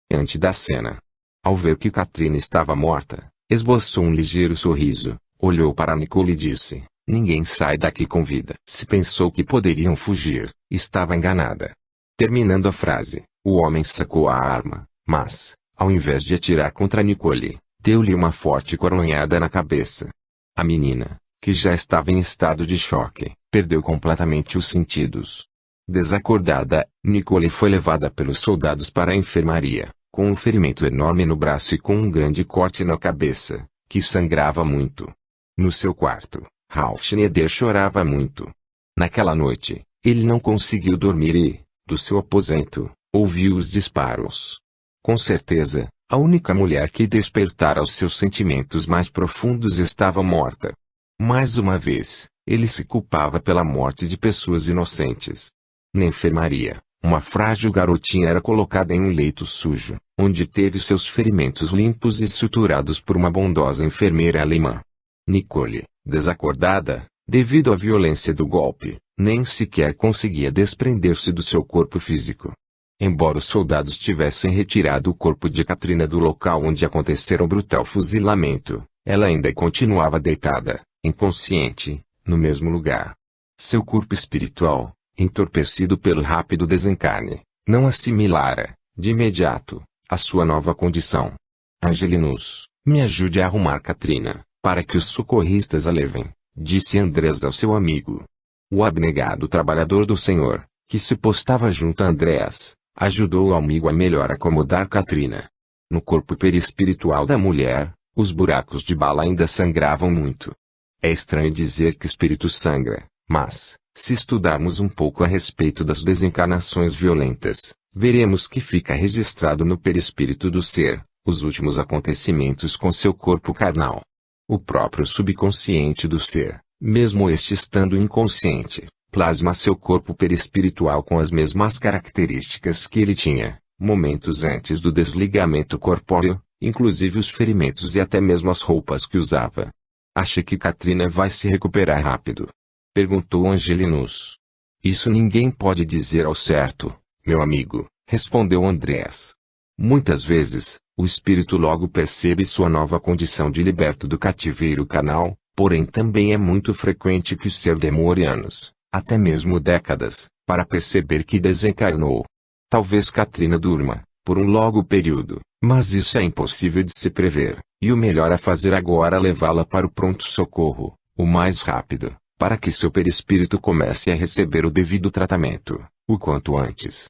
confiante da cena. Ao ver que Katrina estava morta, esboçou um ligeiro sorriso, olhou para Nicole e disse: "Ninguém sai daqui com vida." Se pensou que poderiam fugir, estava enganada. Terminando a frase, o homem sacou a arma, mas, ao invés de atirar contra Nicole, deu-lhe uma forte coronhada na cabeça. A menina, que já estava em estado de choque, perdeu completamente os sentidos. Desacordada, Nicole foi levada pelos soldados para a enfermaria, com um ferimento enorme no braço e com um grande corte na cabeça, que sangrava muito. No seu quarto, Ralph Schneider chorava muito. Naquela noite, ele não conseguiu dormir e, do seu aposento, ouviu os disparos. Com certeza, a única mulher que despertara os seus sentimentos mais profundos estava morta. Mais uma vez, ele se culpava pela morte de pessoas inocentes. Na enfermaria, uma frágil garotinha era colocada em um leito sujo, onde teve seus ferimentos limpos e suturados por uma bondosa enfermeira alemã. Nicole, desacordada, devido à violência do golpe, nem sequer conseguia desprender-se do seu corpo físico. Embora os soldados tivessem retirado o corpo de Katrina do local onde acontecera o brutal fuzilamento, ela ainda continuava deitada, inconsciente, no mesmo lugar. Seu corpo espiritual, entorpecido pelo rápido desencarne, não assimilara, de imediato, a sua nova condição. "Angelinus, me ajude a arrumar Katrina, para que os socorristas a levem", disse Andreas ao seu amigo. O abnegado trabalhador do Senhor, que se postava junto a Andreas, ajudou o amigo a melhor acomodar Katrina. No corpo perispiritual da mulher, os buracos de bala ainda sangravam muito. É estranho dizer que espírito sangra, mas, se estudarmos um pouco a respeito das desencarnações violentas, veremos que fica registrado no perispírito do ser, os últimos acontecimentos com seu corpo carnal. O próprio subconsciente do ser, mesmo este estando inconsciente, plasma seu corpo perispiritual com as mesmas características que ele tinha, momentos antes do desligamento corpóreo, inclusive os ferimentos e até mesmo as roupas que usava. "Acha que Katrina vai se recuperar rápido?" perguntou Angelinus. "Isso ninguém pode dizer ao certo, meu amigo", respondeu Andreas. "Muitas vezes, o espírito logo percebe sua nova condição de liberto do cativeiro carnal, porém também é muito frequente que o ser demore anos, até mesmo décadas, para perceber que desencarnou. Talvez Katrina durma, por um longo período, mas isso é impossível de se prever, e o melhor a fazer agora é levá-la para o pronto-socorro, o mais rápido, para que seu perispírito comece a receber o devido tratamento, o quanto antes."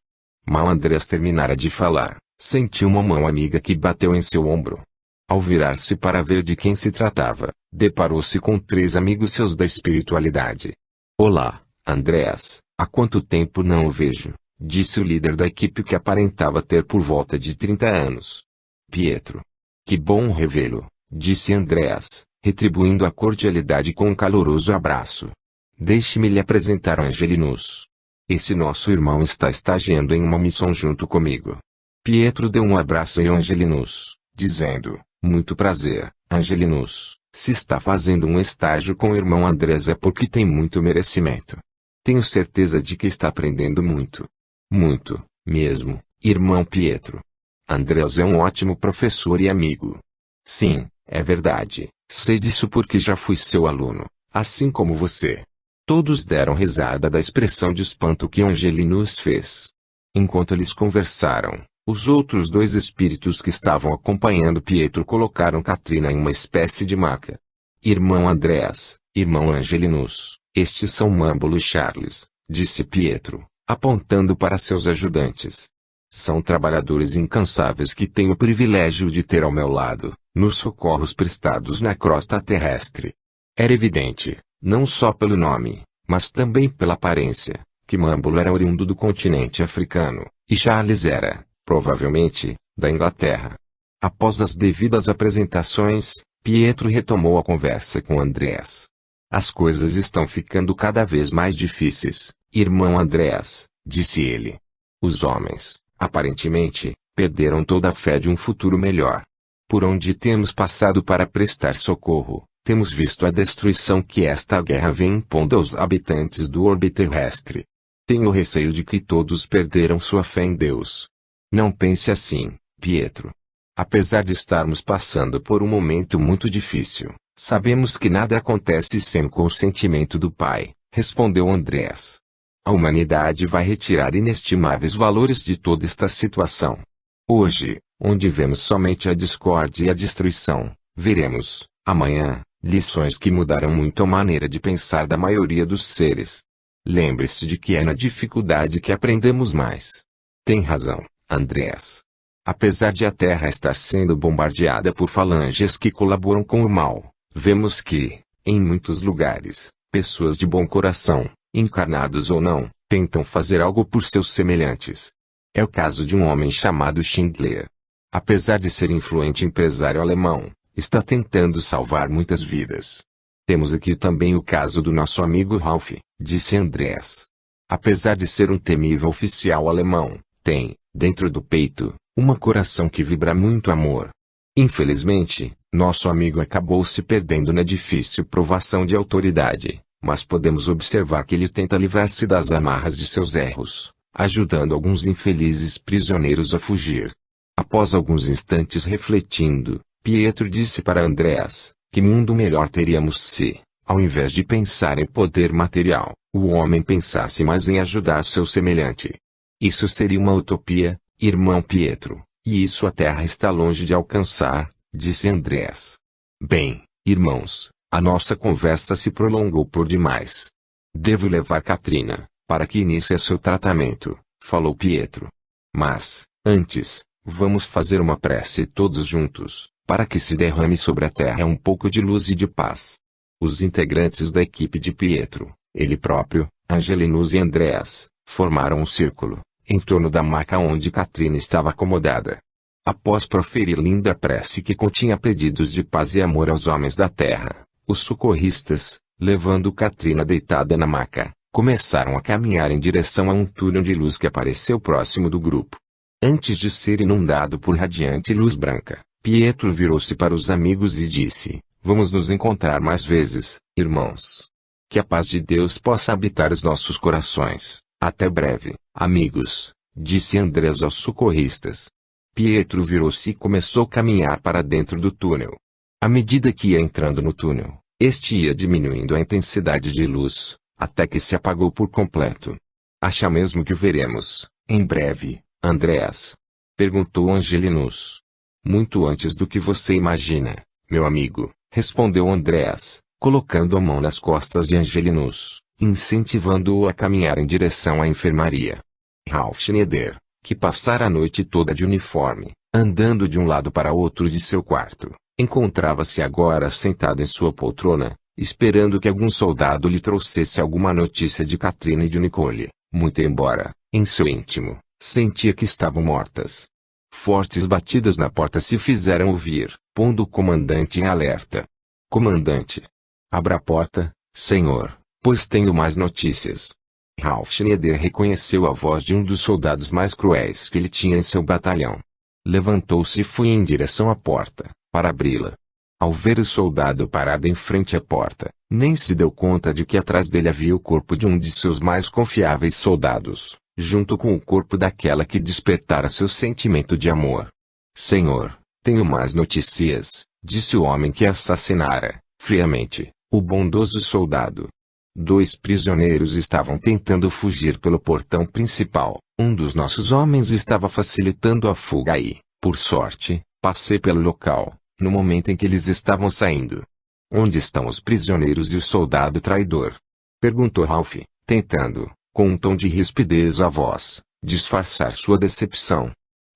Mal Andreas terminara de falar, sentiu uma mão amiga que bateu em seu ombro. Ao virar-se para ver de quem se tratava, deparou-se com 3 amigos seus da espiritualidade. "Olá, Andreas, há quanto tempo não o vejo", disse o líder da equipe que aparentava ter por volta de 30 anos. "Pietro. Que bom revê-lo", disse Andreas, retribuindo a cordialidade com um caloroso abraço. "Deixe-me lhe apresentar Angelinus. Esse nosso irmão está estagiando em uma missão junto comigo." Pietro deu um abraço em Angelinus, dizendo: "Muito prazer, Angelinus. Se está fazendo um estágio com o irmão Andrés é porque tem muito merecimento. Tenho certeza de que está aprendendo muito. Muito, mesmo, irmão Pietro. Andrés é um ótimo professor e amigo." "Sim, é verdade, sei disso porque já fui seu aluno, assim como você." Todos deram risada da expressão de espanto que Angelinus fez. Enquanto eles conversaram, os outros 2 espíritos que estavam acompanhando Pietro colocaram Katrina em uma espécie de maca. "Irmão Andreas, irmão Angelinus, estes são Mâmbulo e Charles", disse Pietro, apontando para seus ajudantes. "São trabalhadores incansáveis que tenho o privilégio de ter ao meu lado, nos socorros prestados na crosta terrestre." Era evidente, não só pelo nome, mas também pela aparência, que Mâmbulo era oriundo do continente africano, e Charles era, provavelmente, da Inglaterra. Após as devidas apresentações, Pietro retomou a conversa com Andreas. "As coisas estão ficando cada vez mais difíceis, irmão Andreas", disse ele. "Os homens, aparentemente, perderam toda a fé de um futuro melhor. Por onde temos passado para prestar socorro, temos visto a destruição que esta guerra vem impondo aos habitantes do orbe terrestre. Tenho receio de que todos perderam sua fé em Deus." "Não pense assim, Pietro. Apesar de estarmos passando por um momento muito difícil, sabemos que nada acontece sem o consentimento do Pai, respondeu Andrés. A humanidade vai retirar inestimáveis valores de toda esta situação. Hoje, onde vemos somente a discórdia e a destruição, veremos, amanhã, lições que mudarão muito a maneira de pensar da maioria dos seres. Lembre-se de que é na dificuldade que aprendemos mais. Tem razão, Andrés. Apesar de a Terra estar sendo bombardeada por falanges que colaboram com o mal, vemos que, em muitos lugares, pessoas de bom coração, encarnados ou não, tentam fazer algo por seus semelhantes. É o caso de um homem chamado Schindler. Apesar de ser influente empresário alemão, está tentando salvar muitas vidas. Temos aqui também o caso do nosso amigo Ralph, disse Andrés. Apesar de ser um temível oficial alemão, tem, dentro do peito, um coração que vibra muito amor. Infelizmente, nosso amigo acabou se perdendo na difícil provação de autoridade, mas podemos observar que ele tenta livrar-se das amarras de seus erros, ajudando alguns infelizes prisioneiros a fugir. Após alguns instantes refletindo, Pietro disse para Andrés, que mundo melhor teríamos se, ao invés de pensar em poder material, o homem pensasse mais em ajudar seu semelhante. Isso seria uma utopia, irmão Pietro, e isso a Terra está longe de alcançar, disse Andrés. Bem, irmãos, a nossa conversa se prolongou por demais. Devo levar Katrina, para que inicie seu tratamento, falou Pietro. Mas, antes, vamos fazer uma prece todos juntos, para que se derrame sobre a Terra um pouco de luz e de paz. Os integrantes da equipe de Pietro, ele próprio, Angelinus e Andrés, formaram um círculo, em torno da maca onde Katrina estava acomodada. Após proferir linda prece que continha pedidos de paz e amor aos homens da terra, os socorristas, levando Katrina deitada na maca, começaram a caminhar em direção a um túnel de luz que apareceu próximo do grupo. Antes de ser inundado por radiante luz branca, Pietro virou-se para os amigos e disse: vamos nos encontrar mais vezes, irmãos. Que a paz de Deus possa habitar os nossos corações. Até breve, amigos, disse Andrés aos socorristas. Pietro virou-se e começou a caminhar para dentro do túnel. À medida que ia entrando no túnel, este ia diminuindo a intensidade de luz, até que se apagou por completo. Acha mesmo que o veremos, em breve, Andrés? Perguntou Angelinus. Muito antes do que você imagina, meu amigo, respondeu Andrés, colocando a mão nas costas de Angelinus, incentivando-o a caminhar em direção à enfermaria. Ralph Schneider, que passara a noite toda de uniforme, andando de um lado para outro de seu quarto, encontrava-se agora sentado em sua poltrona, esperando que algum soldado lhe trouxesse alguma notícia de Katrina e de Nicole, muito embora, em seu íntimo, sentia que estavam mortas. Fortes batidas na porta se fizeram ouvir, pondo o comandante em alerta. Comandante! Abra a porta, senhor, pois tenho mais notícias. Ralph Schneider reconheceu a voz de um dos soldados mais cruéis que ele tinha em seu batalhão. Levantou-se e foi em direção à porta, para abri-la. Ao ver o soldado parado em frente à porta, nem se deu conta de que atrás dele havia o corpo de um de seus mais confiáveis soldados, junto com o corpo daquela que despertara seu sentimento de amor. Senhor, tenho mais notícias, disse o homem que assassinara, friamente, o bondoso soldado. 2 prisioneiros estavam tentando fugir pelo portão principal. Um dos nossos homens estava facilitando a fuga e, por sorte, passei pelo local, no momento em que eles estavam saindo. Onde estão os prisioneiros e o soldado traidor? Perguntou Ralph, tentando, com um tom de rispidez à voz, disfarçar sua decepção.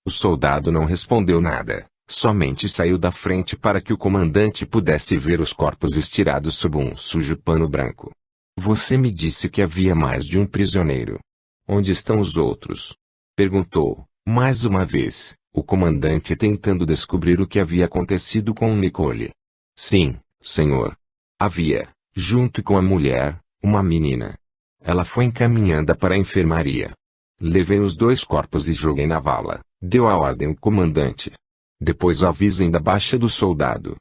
O soldado não respondeu nada, somente saiu da frente para que o comandante pudesse ver os corpos estirados sob um sujo pano branco. Você me disse que havia mais de um prisioneiro. Onde estão os outros? Perguntou, mais uma vez, o comandante tentando descobrir o que havia acontecido com Nicole. Sim, senhor. Havia, junto com a mulher, uma menina. Ela foi encaminhada para a enfermaria. Levei os 2 corpos e joguei na vala, deu a ordem o comandante. Depois avisem da baixa do soldado.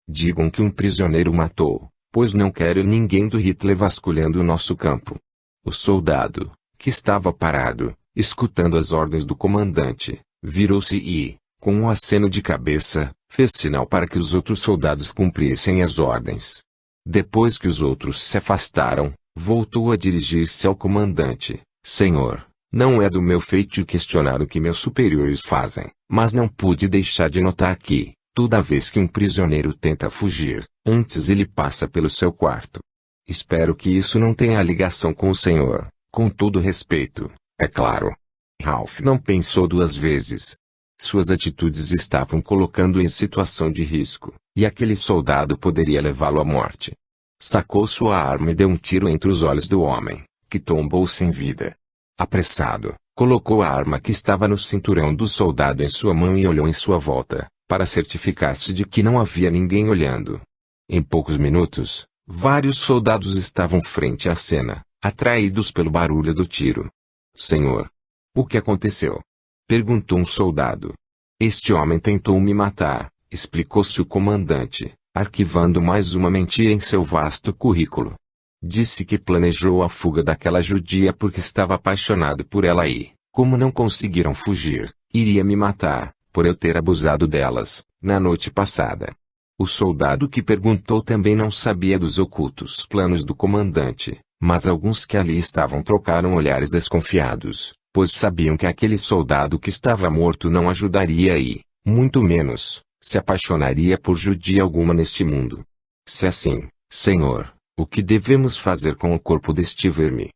Digam que um prisioneiro matou, pois não quero ninguém do Hitler vasculhando o nosso campo. O soldado, que estava parado, escutando as ordens do comandante, virou-se e, com um aceno de cabeça, fez sinal para que os outros soldados cumprissem as ordens. Depois que os outros se afastaram, voltou a dirigir-se ao comandante. Senhor, não é do meu feitio questionar o que meus superiores fazem, mas não pude deixar de notar que, toda vez que um prisioneiro tenta fugir, antes ele passa pelo seu quarto. Espero que isso não tenha ligação com o senhor, com todo respeito, é claro. Ralph não pensou duas vezes. Suas atitudes estavam colocando-o em situação de risco, e aquele soldado poderia levá-lo à morte. Sacou sua arma e deu um tiro entre os olhos do homem, que tombou sem vida. Apressado, colocou a arma que estava no cinturão do soldado em sua mão e olhou em sua volta, para certificar-se de que não havia ninguém olhando. Em poucos minutos, vários soldados estavam frente à cena, atraídos pelo barulho do tiro. Senhor, o que aconteceu? Perguntou um soldado. Este homem tentou me matar, explicou-se o comandante, arquivando mais uma mentira em seu vasto currículo. Disse que planejou a fuga daquela judia porque estava apaixonado por ela e, como não conseguiram fugir, iria me matar, por eu ter abusado delas, na noite passada. O soldado que perguntou também não sabia dos ocultos planos do comandante, mas alguns que ali estavam trocaram olhares desconfiados, pois sabiam que aquele soldado que estava morto não ajudaria e, muito menos, se apaixonaria por judia alguma neste mundo. Se assim, senhor, o que devemos fazer com o corpo deste verme?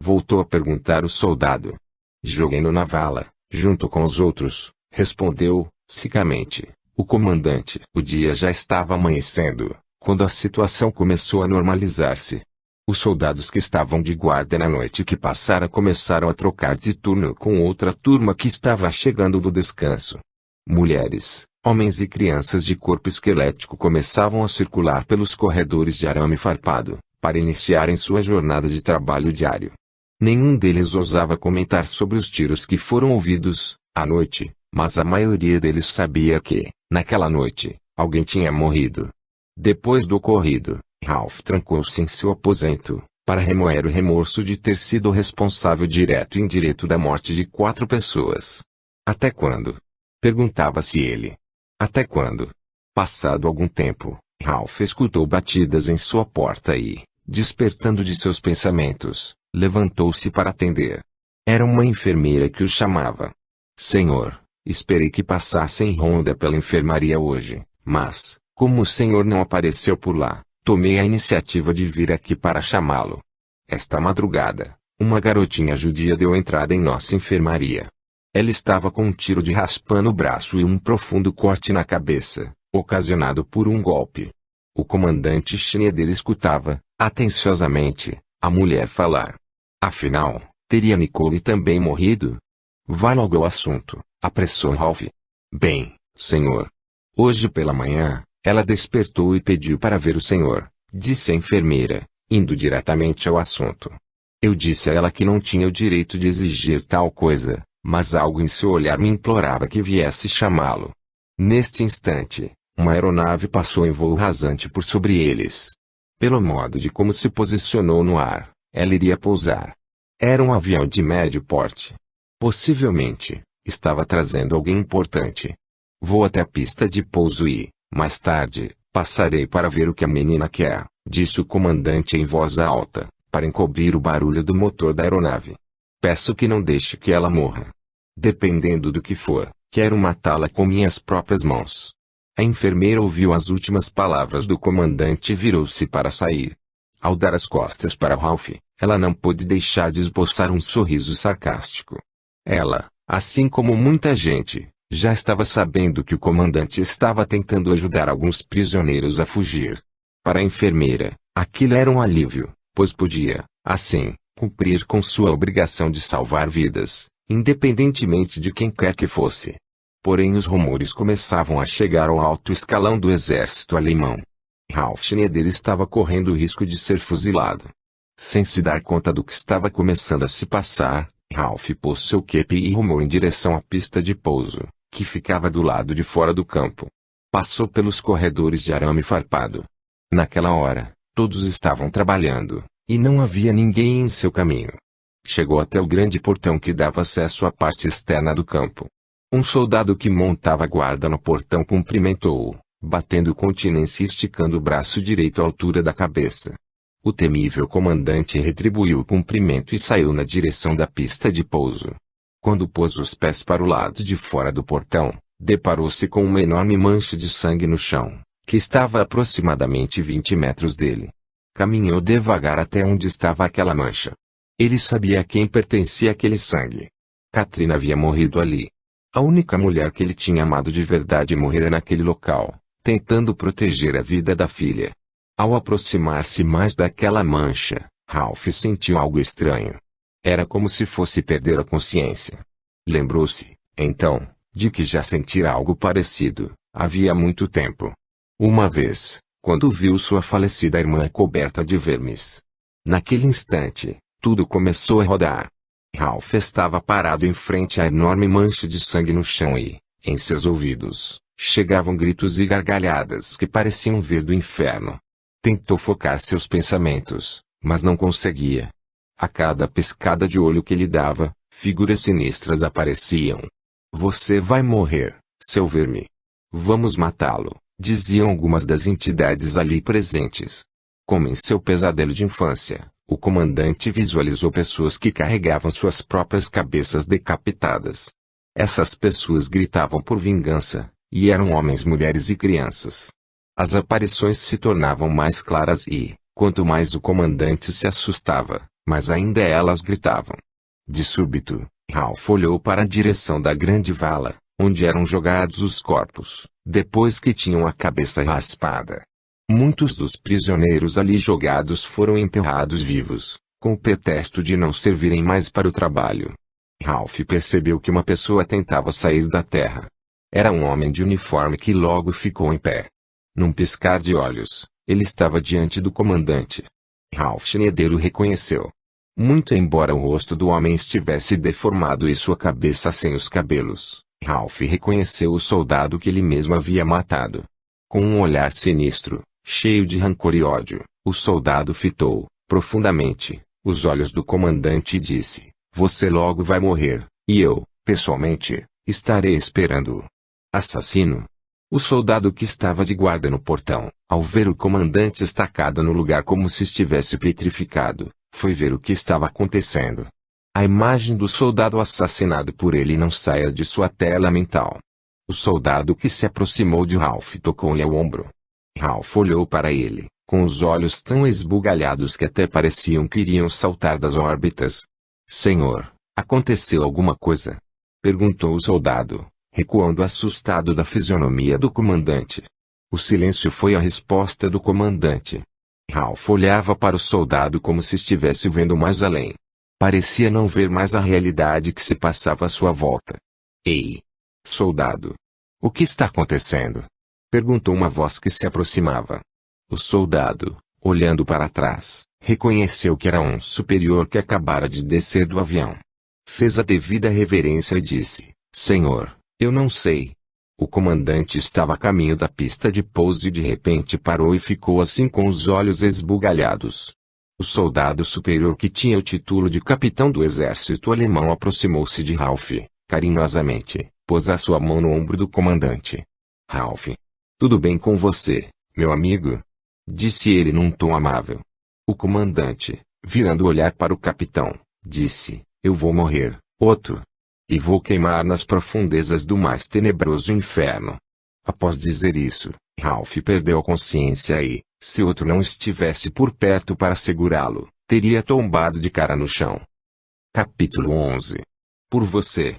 Voltou a perguntar o soldado. Joguei-no na vala, junto com os outros, respondeu, secamente, o comandante. O dia já estava amanhecendo, quando a situação começou a normalizar-se. Os soldados que estavam de guarda na noite que passara começaram a trocar de turno com outra turma que estava chegando do descanso. Mulheres, homens e crianças de corpo esquelético começavam a circular pelos corredores de arame farpado, para iniciarem sua jornada de trabalho diário. Nenhum deles ousava comentar sobre os tiros que foram ouvidos, à noite, mas a maioria deles sabia que, naquela noite, alguém tinha morrido. Depois do ocorrido, Ralph trancou-se em seu aposento, para remoer o remorso de ter sido o responsável direto e indireto da morte de 4 pessoas. Até quando? Perguntava-se ele. Até quando? Passado algum tempo, Ralph escutou batidas em sua porta e, despertando de seus pensamentos, levantou-se para atender. Era uma enfermeira que o chamava. Senhor, esperei que passasse em ronda pela enfermaria hoje, mas, como o senhor não apareceu por lá, tomei a iniciativa de vir aqui para chamá-lo. Esta madrugada, uma garotinha judia deu entrada em nossa enfermaria. Ela estava com um tiro de raspã no braço e um profundo corte na cabeça, ocasionado por um golpe. O comandante Schneider escutava, atenciosamente, a mulher falar. Afinal, teria Nicole também morrido? Vá logo ao assunto, apressou Ralph. Bem, senhor. Hoje pela manhã, ela despertou e pediu para ver o senhor, disse a enfermeira, indo diretamente ao assunto. Eu disse a ela que não tinha o direito de exigir tal coisa, mas algo em seu olhar me implorava que viesse chamá-lo. Neste instante, uma aeronave passou em voo rasante por sobre eles. Pelo modo de como se posicionou no ar, ela iria pousar. Era um avião de médio porte. Possivelmente, estava trazendo alguém importante. Vou até a pista de pouso e, mais tarde, passarei para ver o que a menina quer, disse o comandante em voz alta, para encobrir o barulho do motor da aeronave. Peço que não deixe que ela morra. Dependendo do que for, quero matá-la com minhas próprias mãos. A enfermeira ouviu as últimas palavras do comandante e virou-se para sair. Ao dar as costas para Ralph, ela não pôde deixar de esboçar um sorriso sarcástico. Ela, assim como muita gente, já estava sabendo que o comandante estava tentando ajudar alguns prisioneiros a fugir. Para a enfermeira, aquilo era um alívio, pois podia, assim, cumprir com sua obrigação de salvar vidas, independentemente de quem quer que fosse. Porém os rumores começavam a chegar ao alto escalão do exército alemão. Ralph Schneider estava correndo o risco de ser fuzilado. Sem se dar conta do que estava começando a se passar, Ralph pôs seu kepi e rumou em direção à pista de pouso, que ficava do lado de fora do campo. Passou pelos corredores de arame farpado. Naquela hora, todos estavam trabalhando, e não havia ninguém em seu caminho. Chegou até o grande portão que dava acesso à parte externa do campo. Um soldado que montava guarda no portão cumprimentou-o, batendo continência e esticando o braço direito à altura da cabeça. O temível comandante retribuiu o cumprimento e saiu na direção da pista de pouso. Quando pôs os pés para o lado de fora do portão, deparou-se com uma enorme mancha de sangue no chão, que estava a aproximadamente 20 metros dele. Caminhou devagar até onde estava aquela mancha. Ele sabia a quem pertencia aquele sangue. Katrina havia morrido ali. A única mulher que ele tinha amado de verdade morrera naquele local, tentando proteger a vida da filha. Ao aproximar-se mais daquela mancha, Ralph sentiu algo estranho. Era como se fosse perder a consciência. Lembrou-se, então, de que já sentira algo parecido, havia muito tempo. Uma vez, quando viu sua falecida irmã coberta de vermes. Naquele instante, tudo começou a rodar. Ralph estava parado em frente à enorme mancha de sangue no chão e, em seus ouvidos, chegavam gritos e gargalhadas que pareciam vir do inferno. Tentou focar seus pensamentos, mas não conseguia. A cada piscada de olho que ele dava, figuras sinistras apareciam. Você vai morrer, seu verme. Vamos matá-lo, diziam algumas das entidades ali presentes. Como em seu pesadelo de infância, o comandante visualizou pessoas que carregavam suas próprias cabeças decapitadas. Essas pessoas gritavam por vingança, e eram homens, mulheres e crianças. As aparições se tornavam mais claras e, quanto mais o comandante se assustava, mais ainda elas gritavam. De súbito, Ralph olhou para a direção da grande vala, onde eram jogados os corpos, depois que tinham a cabeça raspada. Muitos dos prisioneiros ali jogados foram enterrados vivos, com o pretexto de não servirem mais para o trabalho. Ralph percebeu que uma pessoa tentava sair da terra. Era um homem de uniforme que logo ficou em pé. Num piscar de olhos, ele estava diante do comandante. Ralph Schneider o reconheceu. Muito embora o rosto do homem estivesse deformado e sua cabeça sem os cabelos, Ralph reconheceu o soldado que ele mesmo havia matado. Com um olhar sinistro, cheio de rancor e ódio, o soldado fitou, profundamente, os olhos do comandante e disse: "Você logo vai morrer, e eu, pessoalmente, estarei esperando-o." Assassino. O soldado que estava de guarda no portão, ao ver o comandante estacado no lugar como se estivesse petrificado, foi ver o que estava acontecendo. A imagem do soldado assassinado por ele não saía de sua tela mental. O soldado que se aproximou de Ralph tocou-lhe ao ombro. Ralph olhou para ele, com os olhos tão esbugalhados que até pareciam que iriam saltar das órbitas. "Senhor, aconteceu alguma coisa?" perguntou o soldado, recuando assustado da fisionomia do comandante. O silêncio foi a resposta do comandante. Ralph olhava para o soldado como se estivesse vendo mais além. Parecia não ver mais a realidade que se passava à sua volta. "Ei! Soldado! O que está acontecendo?" perguntou uma voz que se aproximava. O soldado, olhando para trás, reconheceu que era um superior que acabara de descer do avião. Fez a devida reverência e disse: "Senhor, eu não sei." O comandante estava a caminho da pista de pouso e de repente parou e ficou assim com os olhos esbugalhados. O soldado superior que tinha o título de capitão do exército alemão aproximou-se de Ralph, carinhosamente, pôs a sua mão no ombro do comandante. "Ralph, tudo bem com você, meu amigo?" disse ele num tom amável. O comandante, virando o olhar para o capitão, disse: "Eu vou morrer, Otto. E vou queimar nas profundezas do mais tenebroso inferno." Após dizer isso, Ralph perdeu a consciência e, se Otto não estivesse por perto para segurá-lo, teria tombado de cara no chão. Capítulo 11. Por você.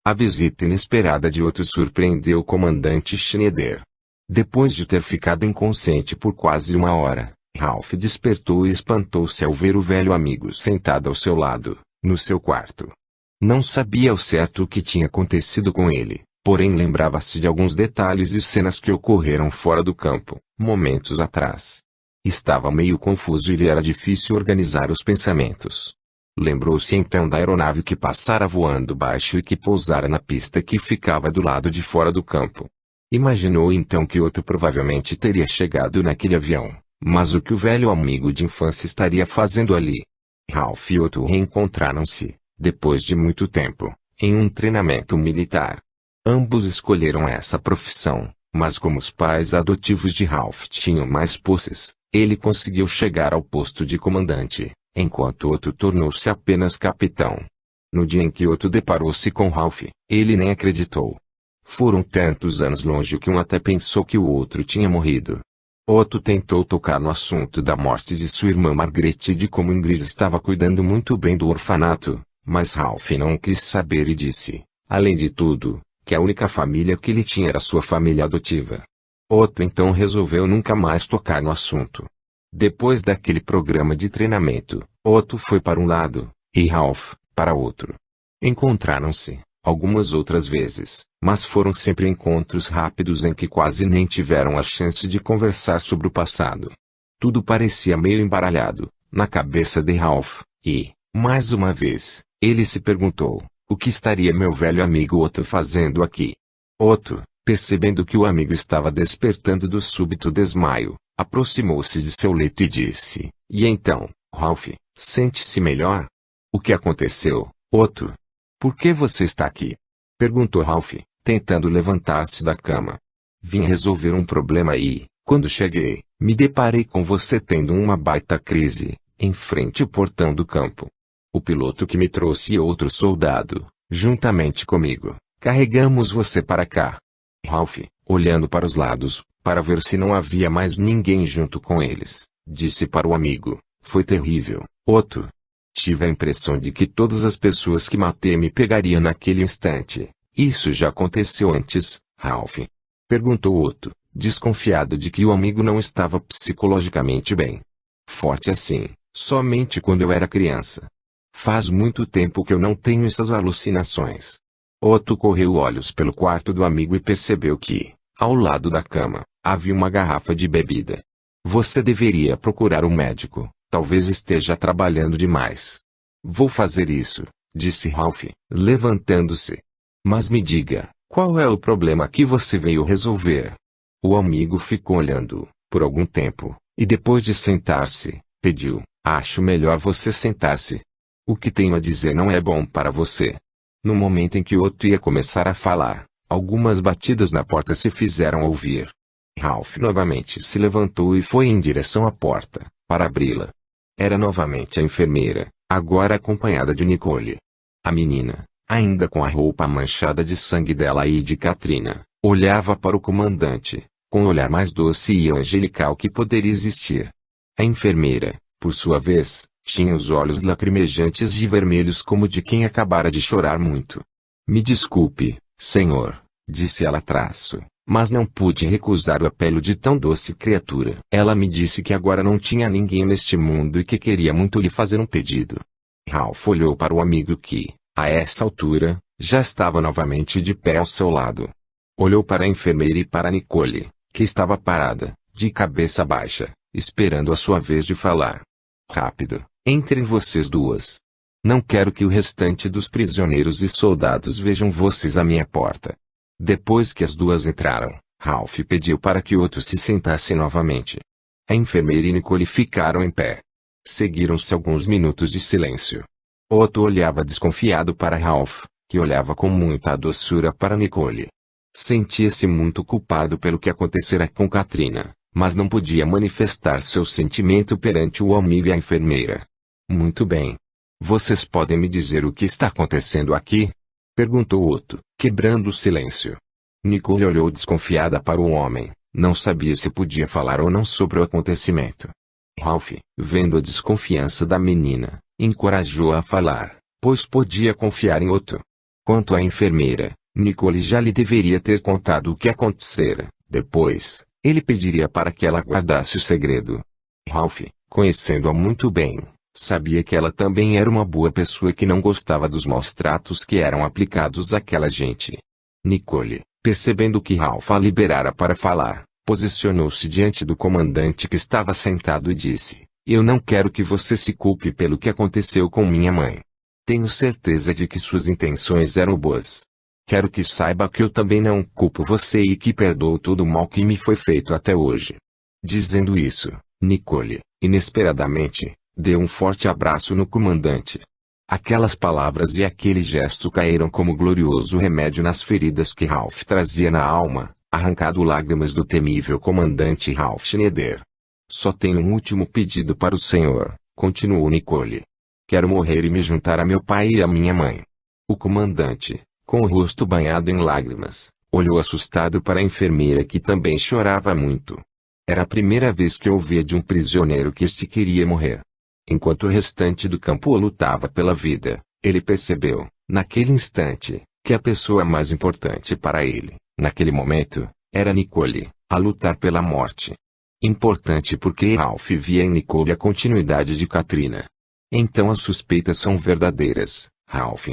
A visita inesperada de Otto surpreendeu o comandante Schneider. Depois de ter ficado inconsciente por quase uma hora, Ralph despertou e espantou-se ao ver o velho amigo sentado ao seu lado, no seu quarto. Não sabia ao certo o que tinha acontecido com ele, porém lembrava-se de alguns detalhes e cenas que ocorreram fora do campo, momentos atrás. Estava meio confuso e lhe era difícil organizar os pensamentos. Lembrou-se então da aeronave que passara voando baixo e que pousara na pista que ficava do lado de fora do campo. Imaginou então que Otto provavelmente teria chegado naquele avião, mas o que o velho amigo de infância estaria fazendo ali? Ralph e Otto reencontraram-se, depois de muito tempo, em um treinamento militar. Ambos escolheram essa profissão, mas como os pais adotivos de Ralph tinham mais posses, ele conseguiu chegar ao posto de comandante, enquanto Otto tornou-se apenas capitão. No dia em que Otto deparou-se com Ralph, ele nem acreditou. Foram tantos anos longe que um até pensou que o outro tinha morrido. Otto tentou tocar no assunto da morte de sua irmã Margaret e de como Ingrid estava cuidando muito bem do orfanato, mas Ralph não quis saber e disse, além de tudo, que a única família que ele tinha era sua família adotiva. Otto então resolveu nunca mais tocar no assunto. Depois daquele programa de treinamento, Otto foi para um lado, e Ralph, para outro. Encontraram-se, algumas outras vezes, mas foram sempre encontros rápidos em que quase nem tiveram a chance de conversar sobre o passado. Tudo parecia meio embaralhado, na cabeça de Ralph, e, mais uma vez, ele se perguntou, o que estaria meu velho amigo Otto fazendo aqui? Otto, percebendo que o amigo estava despertando do súbito desmaio, aproximou-se de seu leito e disse, e então, Ralph, sente-se melhor? O que aconteceu, Otto? Por que você está aqui? Perguntou Ralph, tentando levantar-se da cama. Vim resolver um problema e, quando cheguei, me deparei com você tendo uma baita crise, em frente ao portão do campo. O piloto que me trouxe e outro soldado, juntamente comigo, carregamos você para cá. Ralph, olhando para os lados, para ver se não havia mais ninguém junto com eles, disse para o amigo, foi terrível, Otto. Tive a impressão de que todas as pessoas que matei me pegariam naquele instante. Isso já aconteceu antes, Ralph? Perguntou Otto, desconfiado de que o amigo não estava psicologicamente bem. Forte assim, somente quando eu era criança. Faz muito tempo que eu não tenho essas alucinações. Otto correu olhos pelo quarto do amigo e percebeu que, ao lado da cama, havia uma garrafa de bebida. Você deveria procurar um médico, talvez esteja trabalhando demais. Vou fazer isso, disse Ralph, levantando-se. Mas me diga, qual é o problema que você veio resolver? O amigo ficou olhando, por algum tempo, e depois de sentar-se, pediu, acho melhor você sentar-se. O que tenho a dizer não é bom para você. No momento em que Otto ia começar a falar, algumas batidas na porta se fizeram ouvir. Ralph novamente se levantou e foi em direção à porta, para abri-la. Era novamente a enfermeira, agora acompanhada de Nicole. A menina, ainda com a roupa manchada de sangue dela e de Katrina, olhava para o comandante, com o olhar mais doce e angelical que poderia existir. A enfermeira, por sua vez, tinha os olhos lacrimejantes e vermelhos como de quem acabara de chorar muito. Me desculpe, senhor, disse ela mas não pude recusar o apelo de tão doce criatura. Ela me disse que agora não tinha ninguém neste mundo e que queria muito lhe fazer um pedido. Ralph olhou para o amigo que, a essa altura, já estava novamente de pé ao seu lado. Olhou para a enfermeira e para Nicole, que estava parada, de cabeça baixa, esperando a sua vez de falar. Rápido, entrem vocês duas. Não quero que o restante dos prisioneiros e soldados vejam vocês à minha porta. Depois que as duas entraram, Ralph pediu para que Otto se sentasse novamente. A enfermeira e Nicole ficaram em pé. Seguiram-se alguns minutos de silêncio. Otto olhava desconfiado para Ralph, que olhava com muita doçura para Nicole. Sentia-se muito culpado pelo que acontecera com Katrina, mas não podia manifestar seu sentimento perante o amigo e a enfermeira. Muito bem. Vocês podem me dizer o que está acontecendo aqui? Perguntou Otto, quebrando o silêncio. Nicole olhou desconfiada para o homem, não sabia se podia falar ou não sobre o acontecimento. Ralph, vendo a desconfiança da menina, encorajou-a a falar, pois podia confiar em Otto. Quanto à enfermeira, Nicole já lhe deveria ter contado o que acontecera. Depois, ele pediria para que ela guardasse o segredo. Ralph, conhecendo-a muito bem, sabia que ela também era uma boa pessoa que não gostava dos maus tratos que eram aplicados àquela gente. Nicole, percebendo que Ralph a liberara para falar, posicionou-se diante do comandante que estava sentado e disse, eu não quero que você se culpe pelo que aconteceu com minha mãe. Tenho certeza de que suas intenções eram boas. Quero que saiba que eu também não culpo você e que perdoo todo o mal que me foi feito até hoje. Dizendo isso, Nicole, inesperadamente, deu um forte abraço no comandante. Aquelas palavras e aquele gesto caíram como glorioso remédio nas feridas que Ralph trazia na alma, arrancado lágrimas do temível comandante Ralph Schneider. Só tenho um último pedido para o senhor, continuou Nicole. Quero morrer e me juntar a meu pai e a minha mãe. O comandante, com o rosto banhado em lágrimas, olhou assustado para a enfermeira que também chorava muito. Era a primeira vez que ouvia de um prisioneiro que este queria morrer. Enquanto o restante do campo lutava pela vida, ele percebeu, naquele instante, que a pessoa mais importante para ele, naquele momento, era Nicole, a lutar pela morte. Importante porque Ralph via em Nicole a continuidade de Katrina. Então as suspeitas são verdadeiras, Ralph.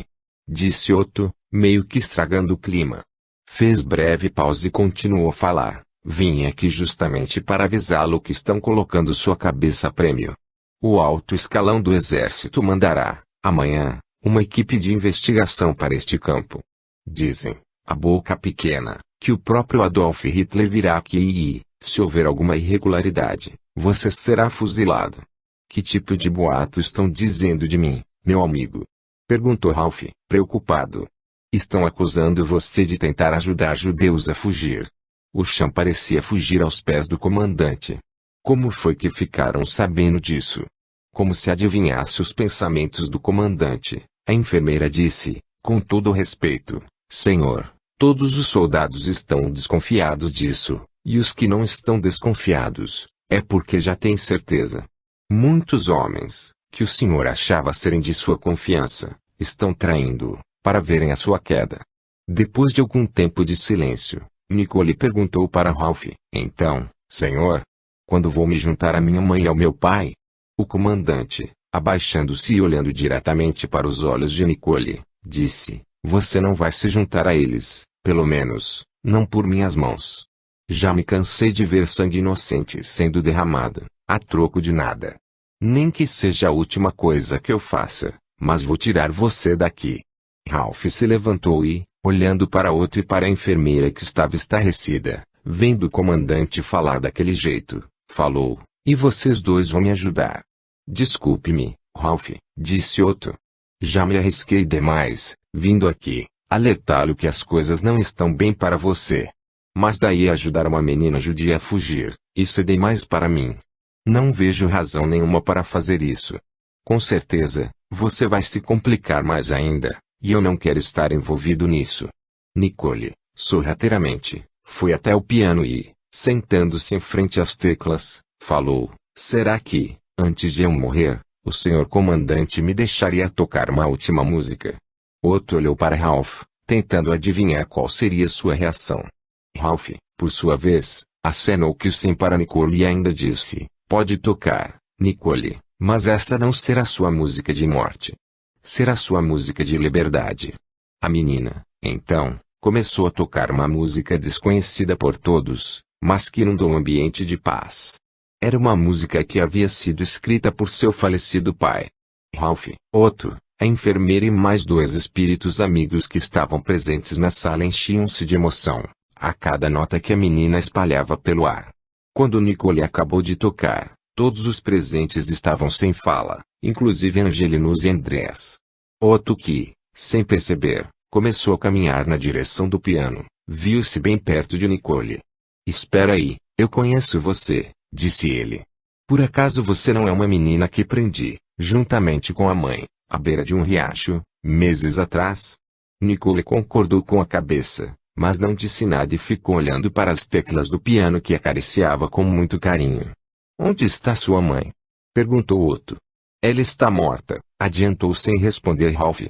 Disse Otto, meio que estragando o clima. Fez breve pausa e continuou a falar. Vim aqui justamente para avisá-lo que estão colocando sua cabeça a prêmio. O alto escalão do exército mandará, amanhã, uma equipe de investigação para este campo. Dizem, a boca pequena, que o próprio Adolf Hitler virá aqui e, se houver alguma irregularidade, você será fuzilado. Que tipo de boato estão dizendo de mim, meu amigo? Perguntou Ralph, preocupado. Estão acusando você de tentar ajudar judeus a fugir. O chão parecia fugir aos pés do comandante. Como foi que ficaram sabendo disso? Como se adivinhasse os pensamentos do comandante, a enfermeira disse, com todo o respeito, senhor, todos os soldados estão desconfiados disso, e os que não estão desconfiados, é porque já têm certeza. Muitos homens, que o senhor achava serem de sua confiança, estão traindo-o, para verem a sua queda. Depois de algum tempo de silêncio, Nicole perguntou para Ralph, então, senhor, quando vou me juntar à minha mãe e ao meu pai? O comandante, abaixando-se e olhando diretamente para os olhos de Nicole, disse, você não vai se juntar a eles, pelo menos, não por minhas mãos. Já me cansei de ver sangue inocente sendo derramado, a troco de nada. Nem que seja a última coisa que eu faça, mas vou tirar você daqui. Ralph se levantou e, olhando para outro e para a enfermeira que estava estarrecida, vendo o comandante falar daquele jeito, falou, e vocês dois vão me ajudar. Desculpe-me, Ralph, disse Otto. Já me arrisquei demais, vindo aqui, alertá-lo que as coisas não estão bem para você. Mas daí ajudar uma menina judia a fugir, isso é demais para mim. Não vejo razão nenhuma para fazer isso. Com certeza, você vai se complicar mais ainda, e eu não quero estar envolvido nisso. Nicole, sorrateiramente, foi até o piano e, sentando-se em frente às teclas, falou, será que, antes de eu morrer, o senhor comandante me deixaria tocar uma última música? Otto olhou para Ralph, tentando adivinhar qual seria sua reação. Ralph, por sua vez, acenou que sim para Nicole e ainda disse, pode tocar, Nicole, mas essa não será sua música de morte. Será sua música de liberdade. A menina, então, começou a tocar uma música desconhecida por todos, mas que inundou um ambiente de paz. Era uma música que havia sido escrita por seu falecido pai. Ralph, Otto, a enfermeira e mais dois espíritos amigos que estavam presentes na sala enchiam-se de emoção, a cada nota que a menina espalhava pelo ar. Quando Nicole acabou de tocar, todos os presentes estavam sem fala, inclusive Angelinus e Andrés. Otto que, sem perceber, começou a caminhar na direção do piano, viu-se bem perto de Nicole. Espera aí, eu conheço você, disse ele. Por acaso você não é uma menina que prendi, juntamente com a mãe, à beira de um riacho, meses atrás? Nicole concordou com a cabeça, mas não disse nada e ficou olhando para as teclas do piano que acariciava com muito carinho. Onde está sua mãe? Perguntou Otto. Ela está morta, adiantou sem responder Ralph.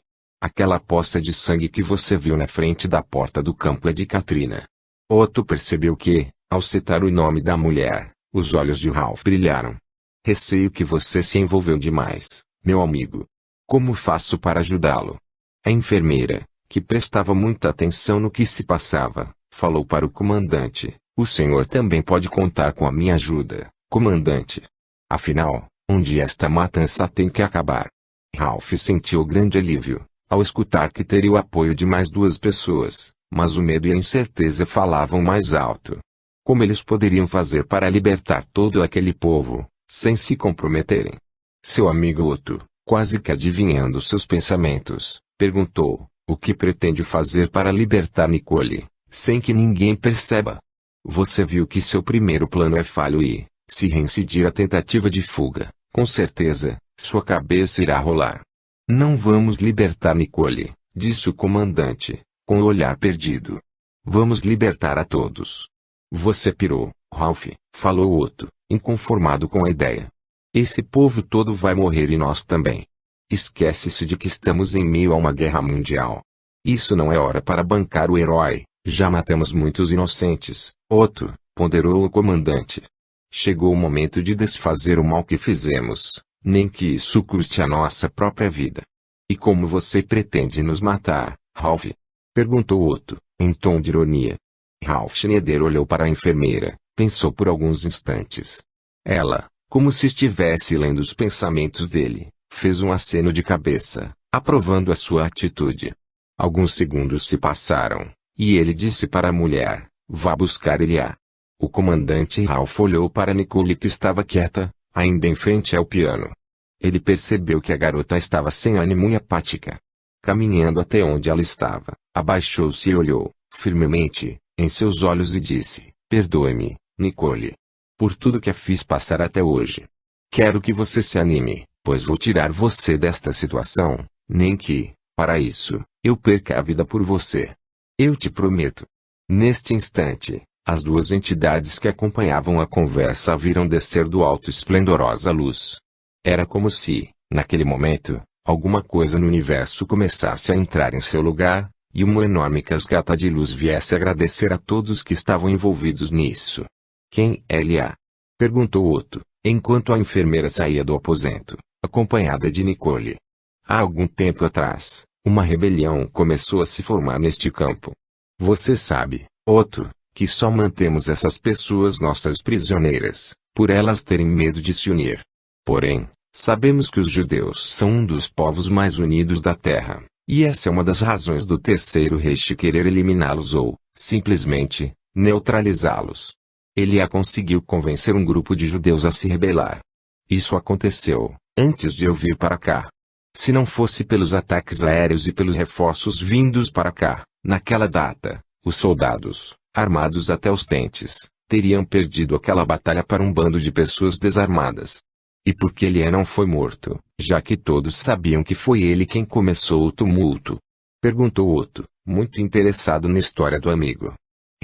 Aquela poça de sangue que você viu na frente da porta do campo é de Katrina. Otto percebeu que, ao citar o nome da mulher, os olhos de Ralph brilharam. Receio que você se envolveu demais, meu amigo. Como faço para ajudá-lo? A enfermeira, que prestava muita atenção no que se passava, falou para o comandante, o senhor também pode contar com a minha ajuda, comandante. Afinal, um dia esta matança tem que acabar. Ralph sentiu grande alívio, ao escutar que teria o apoio de mais duas pessoas, mas o medo e a incerteza falavam mais alto. Como eles poderiam fazer para libertar todo aquele povo, sem se comprometerem? Seu amigo Otto, Quase que adivinhando seus pensamentos, perguntou: o que pretende fazer para libertar Nicole, sem que ninguém perceba? Você viu que seu primeiro plano é falho e, se reincidir a tentativa de fuga, com certeza, sua cabeça irá rolar. Não vamos libertar Nicole, disse o comandante, com o olhar perdido. Vamos libertar a todos. Você pirou, Ralph, falou Otto, inconformado com a ideia. Esse povo todo vai morrer e nós também. Esquece-se de que estamos em meio a uma guerra mundial. Isso não é hora para bancar o herói, já matamos muitos inocentes, Otto, ponderou o comandante. Chegou o momento de desfazer o mal que fizemos, nem que isso custe a nossa própria vida. E como você pretende nos matar, Ralph? Perguntou Otto, em tom de ironia. Ralph Schneider olhou para a enfermeira, pensou por alguns instantes. Ela, como se estivesse lendo os pensamentos dele, fez um aceno de cabeça, aprovando a sua atitude. Alguns segundos se passaram, e ele disse para a mulher: vá buscar Elia. O comandante Ralph olhou para Nicole que estava quieta, ainda em frente ao piano. Ele percebeu que a garota estava sem ânimo e apática. Caminhando até onde ela estava, abaixou-se e olhou, firmemente, em seus olhos e disse: perdoe-me, Nicole, por tudo que a fiz passar até hoje. Quero que você se anime, pois vou tirar você desta situação, nem que, para isso, eu perca a vida por você. Eu te prometo. Neste instante, as duas entidades que acompanhavam a conversa viram descer do alto esplendorosa luz. Era como se, naquele momento, alguma coisa no universo começasse a entrar em seu lugar, e uma enorme cascata de luz viesse agradecer a todos que estavam envolvidos nisso. Quem é Elia? Perguntou Otto, enquanto a enfermeira saía do aposento, acompanhada de Nicole. Há algum tempo atrás, uma rebelião começou a se formar neste campo. Você sabe, Otto, que só mantemos essas pessoas nossas prisioneiras, por elas terem medo de se unir. Porém, sabemos que os judeus são um dos povos mais unidos da Terra, e essa é uma das razões do Terceiro Reich querer eliminá-los ou, simplesmente, neutralizá-los. Elia conseguiu convencer um grupo de judeus a se rebelar. Isso aconteceu, antes de eu vir para cá. Se não fosse pelos ataques aéreos e pelos reforços vindos para cá, naquela data, os soldados, armados até os dentes, teriam perdido aquela batalha para um bando de pessoas desarmadas. E por que Elia não foi morto, já que todos sabiam que foi ele quem começou o tumulto? Perguntou Otto, muito interessado na história do amigo.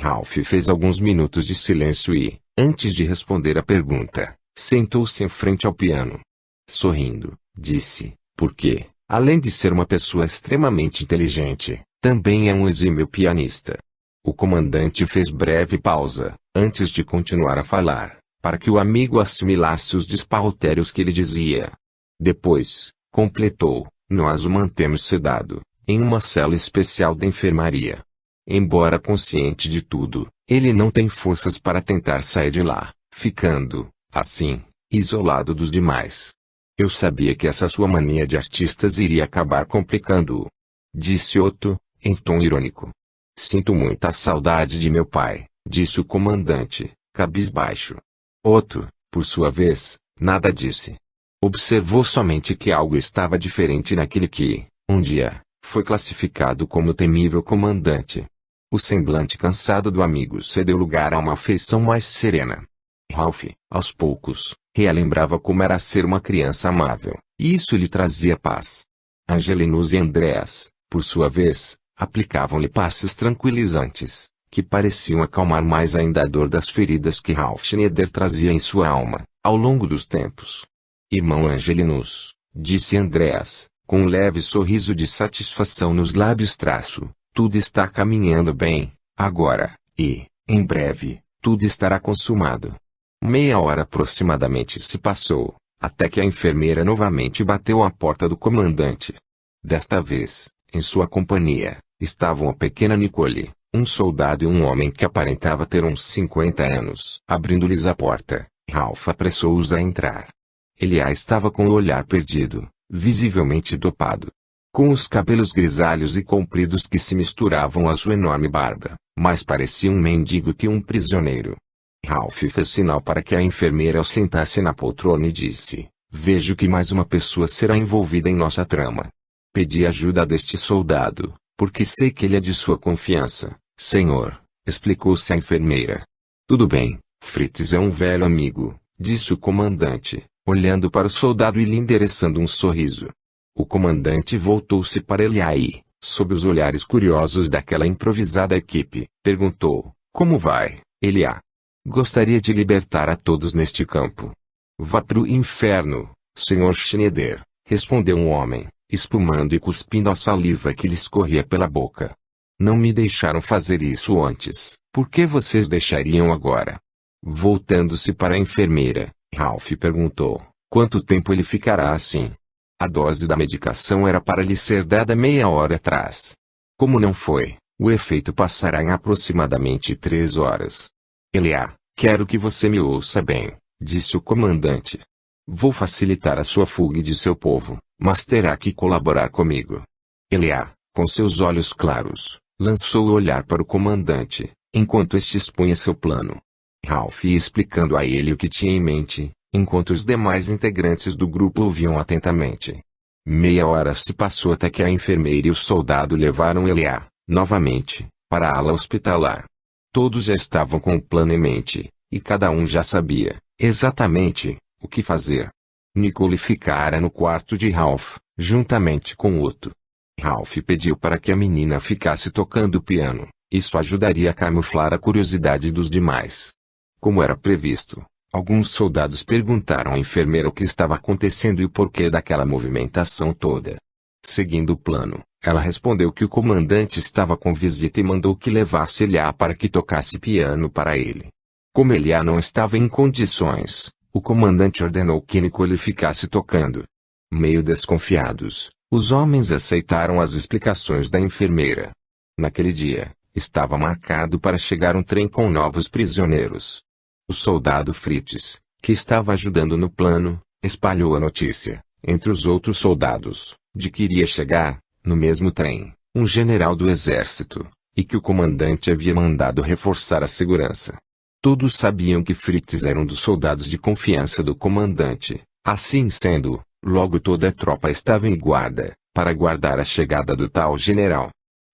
Ralph fez alguns minutos de silêncio e, antes de responder a pergunta, sentou-se em frente ao piano. Sorrindo, disse: porque, além de ser uma pessoa extremamente inteligente, também é um exímio pianista. O comandante fez breve pausa, antes de continuar a falar, para que o amigo assimilasse os despauterios que ele dizia. Depois, completou: nós o mantemos sedado, em uma cela especial da enfermaria. Embora consciente de tudo, ele não tem forças para tentar sair de lá, ficando, assim, isolado dos demais. Eu sabia que essa sua mania de artistas iria acabar complicando-o. Disse Otto, em tom irônico. Sinto muita saudade de meu pai, disse o comandante, cabisbaixo. Otto, por sua vez, nada disse. Observou somente que algo estava diferente naquele que, um dia, foi classificado como temível comandante. O semblante cansado do amigo cedeu lugar a uma afeição mais serena. Ralph, aos poucos, relembrava como era ser uma criança amável, e isso lhe trazia paz. Angelinus e Andreas, por sua vez, aplicavam-lhe passes tranquilizantes, que pareciam acalmar mais ainda a dor das feridas que Ralph Schneider trazia em sua alma, ao longo dos tempos. Irmão Angelinus, disse Andreas, com um leve sorriso de satisfação nos lábios tudo está caminhando bem, agora, e, em breve, tudo estará consumado. Meia hora aproximadamente se passou, até que a enfermeira novamente bateu à porta do comandante. Desta vez, em sua companhia, estavam a pequena Nicole, um soldado e um homem que aparentava ter uns 50 anos. Abrindo-lhes a porta, Ralph apressou-os a entrar. Elia estava com o olhar perdido, visivelmente dopado. Com os cabelos grisalhos e compridos que se misturavam à sua enorme barba, mais parecia um mendigo que um prisioneiro. Ralph fez sinal para que a enfermeira o sentasse na poltrona e disse: Vejo que mais uma pessoa será envolvida em nossa trama. Pedi ajuda deste soldado, porque sei que ele é de sua confiança, senhor, explicou-se a enfermeira. Tudo bem, Fritz é um velho amigo, disse o comandante, olhando para o soldado e lhe endereçando um sorriso. O comandante voltou-se para Elia e, sob os olhares curiosos daquela improvisada equipe, perguntou, como vai, Elia? Gostaria de libertar a todos neste campo. Vá pro inferno, Sr. Schneider, respondeu um homem, espumando e cuspindo a saliva que lhe escorria pela boca. Não me deixaram fazer isso antes, por que vocês deixariam agora? Voltando-se para a enfermeira, Ralph perguntou, quanto tempo ele ficará assim? A dose da medicação era para lhe ser dada meia hora atrás. Como não foi, o efeito passará em aproximadamente 3 horas. Elia, quero que você me ouça bem, disse o comandante. Vou facilitar a sua fuga de seu povo, mas terá que colaborar comigo. Elia, com seus olhos claros, lançou o olhar para o comandante, enquanto este expunha seu plano. Ralph ia explicando a ele o que tinha em mente, enquanto os demais integrantes do grupo ouviam atentamente. Meia hora se passou até que a enfermeira e o soldado levaram Elia, novamente, para a ala hospitalar. Todos já estavam com o plano em mente, e cada um já sabia, exatamente, o que fazer. Nicole ficara no quarto de Ralph, juntamente com Otto. Ralph pediu para que a menina ficasse tocando piano, isso ajudaria a camuflar a curiosidade dos demais. Como era previsto, alguns soldados perguntaram à enfermeira o que estava acontecendo e o porquê daquela movimentação toda. Seguindo o plano, ela respondeu que o comandante estava com visita e mandou que levasse Elia para que tocasse piano para ele. Como Elia não estava em condições, o comandante ordenou que Nicole ficasse tocando. Meio desconfiados, os homens aceitaram as explicações da enfermeira. Naquele dia, estava marcado para chegar um trem com novos prisioneiros. O soldado Fritz, que estava ajudando no plano, espalhou a notícia, entre os outros soldados, de que iria chegar, no mesmo trem, um general do exército, e que o comandante havia mandado reforçar a segurança. Todos sabiam que Fritz era um dos soldados de confiança do comandante. Assim sendo, logo toda a tropa estava em guarda, para guardar a chegada do tal general.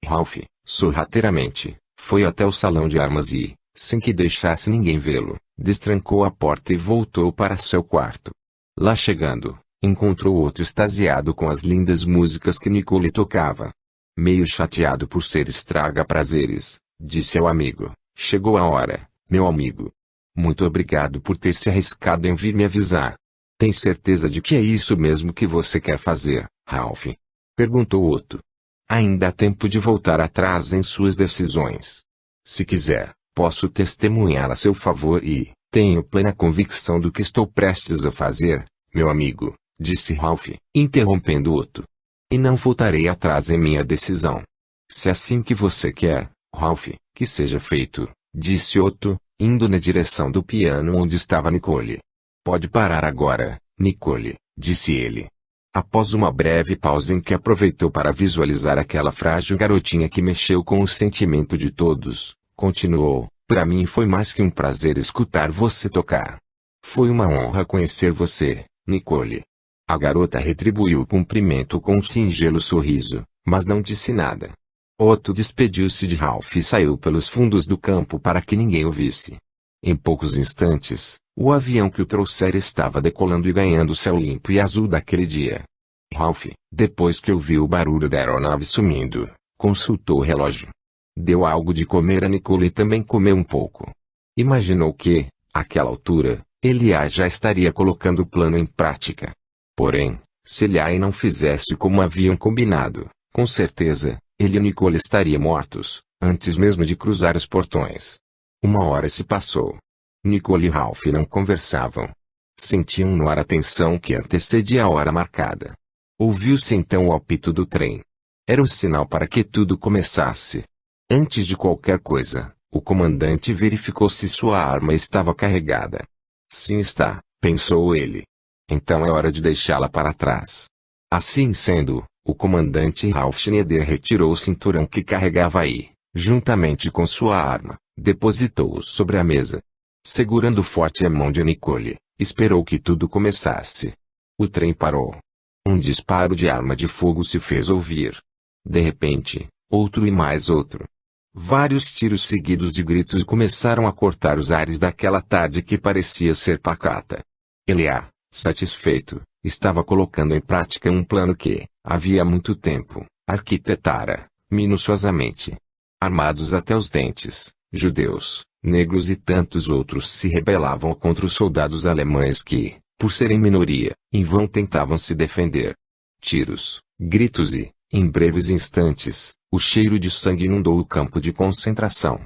Ralph, sorrateiramente, foi até o salão de armas e, sem que deixasse ninguém vê-lo, destrancou a porta e voltou para seu quarto. Lá chegando, encontrou outro extasiado com as lindas músicas que Nicole tocava. Meio chateado por ser estraga-prazeres, disse ao amigo, chegou a hora, meu amigo. Muito obrigado por ter se arriscado em vir me avisar. Tem certeza de que é isso mesmo que você quer fazer, Ralph? Perguntou Otto. Ainda há tempo de voltar atrás em suas decisões. Se quiser, posso testemunhar a seu favor e, tenho plena convicção do que estou prestes a fazer, meu amigo, disse Ralph, interrompendo Otto. E não voltarei atrás em minha decisão. Se é assim que você quer, Ralph, que seja feito, disse Otto, indo na direção do piano onde estava Nicole. Pode parar agora, Nicole, disse ele. Após uma breve pausa em que aproveitou para visualizar aquela frágil garotinha que mexeu com o sentimento de todos, continuou, para mim foi mais que um prazer escutar você tocar. Foi uma honra conhecer você, Nicole. A garota retribuiu o cumprimento com um singelo sorriso, mas não disse nada. Otto despediu-se de Ralph e saiu pelos fundos do campo para que ninguém o visse. Em poucos instantes, o avião que o trouxera estava decolando e ganhando o céu limpo e azul daquele dia. Ralph, depois que ouviu o barulho da aeronave sumindo, consultou o relógio. Deu algo de comer a Nicole e também comeu um pouco. Imaginou que, àquela altura, Elia já estaria colocando o plano em prática. Porém, se Elia não fizesse como haviam combinado, com certeza, ele e Nicole estariam mortos, antes mesmo de cruzar os portões. Uma hora se passou. Nicole e Ralph não conversavam. Sentiam no ar a tensão que antecedia a hora marcada. Ouviu-se então o apito do trem. Era o sinal para que tudo começasse. Antes de qualquer coisa, o comandante verificou se sua arma estava carregada. Sim está, pensou ele. Então é hora de deixá-la para trás. Assim sendo, o comandante Ralph Schneider retirou o cinturão que carregava e, juntamente com sua arma, depositou-o sobre a mesa. Segurando forte a mão de Nicole, esperou que tudo começasse. O trem parou. Um disparo de arma de fogo se fez ouvir. De repente, outro e mais outro. Vários tiros seguidos de gritos começaram a cortar os ares daquela tarde que parecia ser pacata. Eliá, satisfeito, estava colocando em prática um plano que, havia muito tempo, arquitetara, minuciosamente. Armados até os dentes, judeus, negros e tantos outros se rebelavam contra os soldados alemães que, por serem minoria, em vão tentavam se defender. Tiros, gritos e, em breves instantes, o cheiro de sangue inundou o campo de concentração.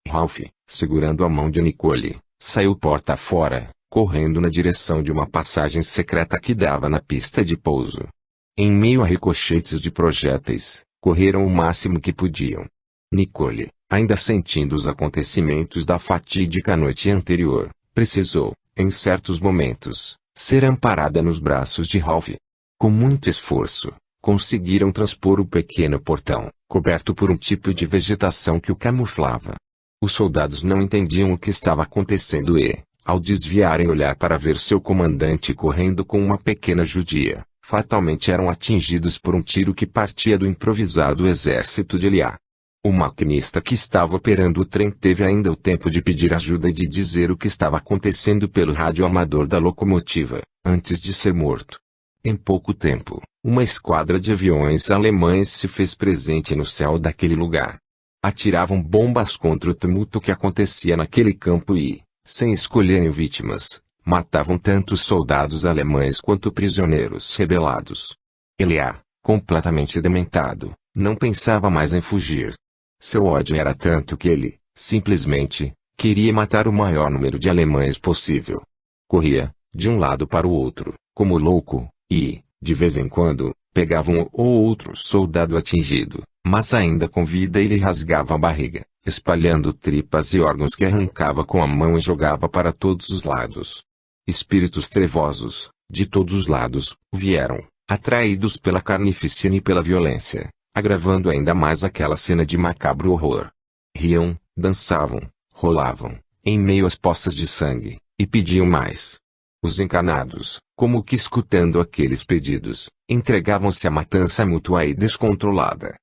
Ralph, segurando a mão de Nicole, saiu porta fora, correndo na direção de uma passagem secreta que dava na pista de pouso. Em meio a ricochetes de projéteis, correram o máximo que podiam. Nicole, ainda sentindo os acontecimentos da fatídica noite anterior, precisou, em certos momentos, ser amparada nos braços de Ralph. Com muito esforço, conseguiram transpor o pequeno portão, coberto por um tipo de vegetação que o camuflava. Os soldados não entendiam o que estava acontecendo e, ao desviarem olhar para ver seu comandante correndo com uma pequena judia, fatalmente eram atingidos por um tiro que partia do improvisado exército de Eliá. O maquinista que estava operando o trem teve ainda o tempo de pedir ajuda e de dizer o que estava acontecendo pelo rádio amador da locomotiva, antes de ser morto. Em pouco tempo, uma esquadra de aviões alemães se fez presente no céu daquele lugar. Atiravam bombas contra o tumulto que acontecia naquele campo e, sem escolherem vítimas, matavam tanto os soldados alemães quanto prisioneiros rebelados. Eliá, completamente dementado, não pensava mais em fugir. Seu ódio era tanto que ele, simplesmente, queria matar o maior número de alemães possível. Corria, de um lado para o outro, como louco, e, de vez em quando, pegava um ou outro soldado atingido, mas ainda com vida ele rasgava a barriga, espalhando tripas e órgãos que arrancava com a mão e jogava para todos os lados. Espíritos trevosos, de todos os lados, vieram, atraídos pela carnificina e pela violência, agravando ainda mais aquela cena de macabro horror. Riam, dançavam, rolavam, em meio às poças de sangue, e pediam mais. Os encanados, como que escutando aqueles pedidos, entregavam-se à matança mútua e descontrolada.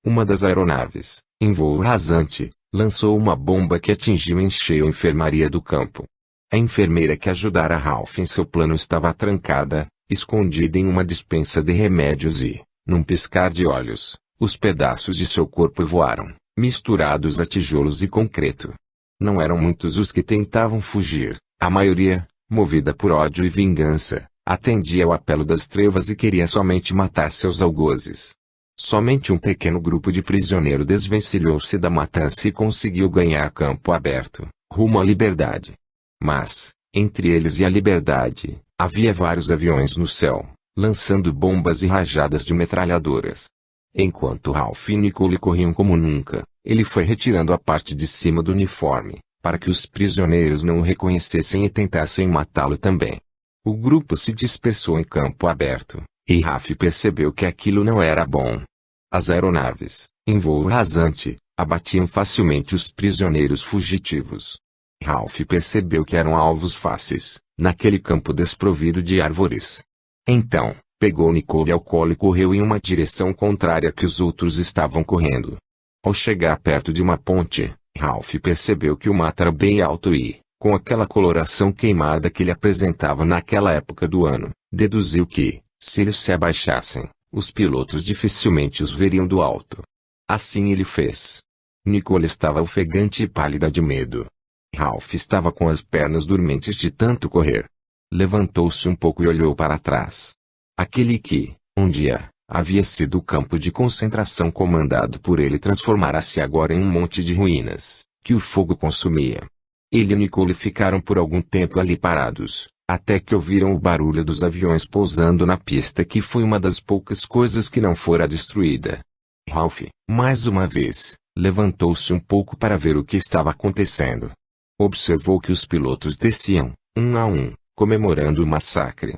Uma das aeronaves, em voo rasante, lançou uma bomba que atingiu em cheio a enfermaria do campo. A enfermeira que ajudara Ralph em seu plano estava trancada, escondida em uma despensa de remédios e, num piscar de olhos, os pedaços de seu corpo voaram, misturados a tijolos e concreto. Não eram muitos os que tentavam fugir, a maioria, movida por ódio e vingança, atendia ao apelo das trevas e queria somente matar seus algozes. Somente um pequeno grupo de prisioneiros desvencilhou-se da matança e conseguiu ganhar campo aberto, rumo à liberdade. Mas, entre eles e a liberdade, havia vários aviões no céu, lançando bombas e rajadas de metralhadoras. Enquanto Ralph e Nicole corriam como nunca, ele foi retirando a parte de cima do uniforme, para que os prisioneiros não o reconhecessem e tentassem matá-lo também. O grupo se dispersou em campo aberto, e Ralph percebeu que aquilo não era bom. As aeronaves, em voo rasante, abatiam facilmente os prisioneiros fugitivos. Ralph percebeu que eram alvos fáceis, naquele campo desprovido de árvores. Então, pegou Nicole ao colo e correu em uma direção contrária que os outros estavam correndo. Ao chegar perto de uma ponte, Ralph percebeu que o mato era bem alto e, com aquela coloração queimada que ele apresentava naquela época do ano, deduziu que, se eles se abaixassem, os pilotos dificilmente os veriam do alto. Assim ele fez. Nicole estava ofegante e pálida de medo. Ralph estava com as pernas dormentes de tanto correr. Levantou-se um pouco e olhou para trás. Aquele que, um dia, havia sido o campo de concentração comandado por ele transformara-se agora em um monte de ruínas, que o fogo consumia. Ele e Nicole ficaram por algum tempo ali parados, até que ouviram o barulho dos aviões pousando na pista, que foi uma das poucas coisas que não fora destruída. Ralph, mais uma vez, levantou-se um pouco para ver o que estava acontecendo. Observou que os pilotos desciam, um a um, comemorando o massacre.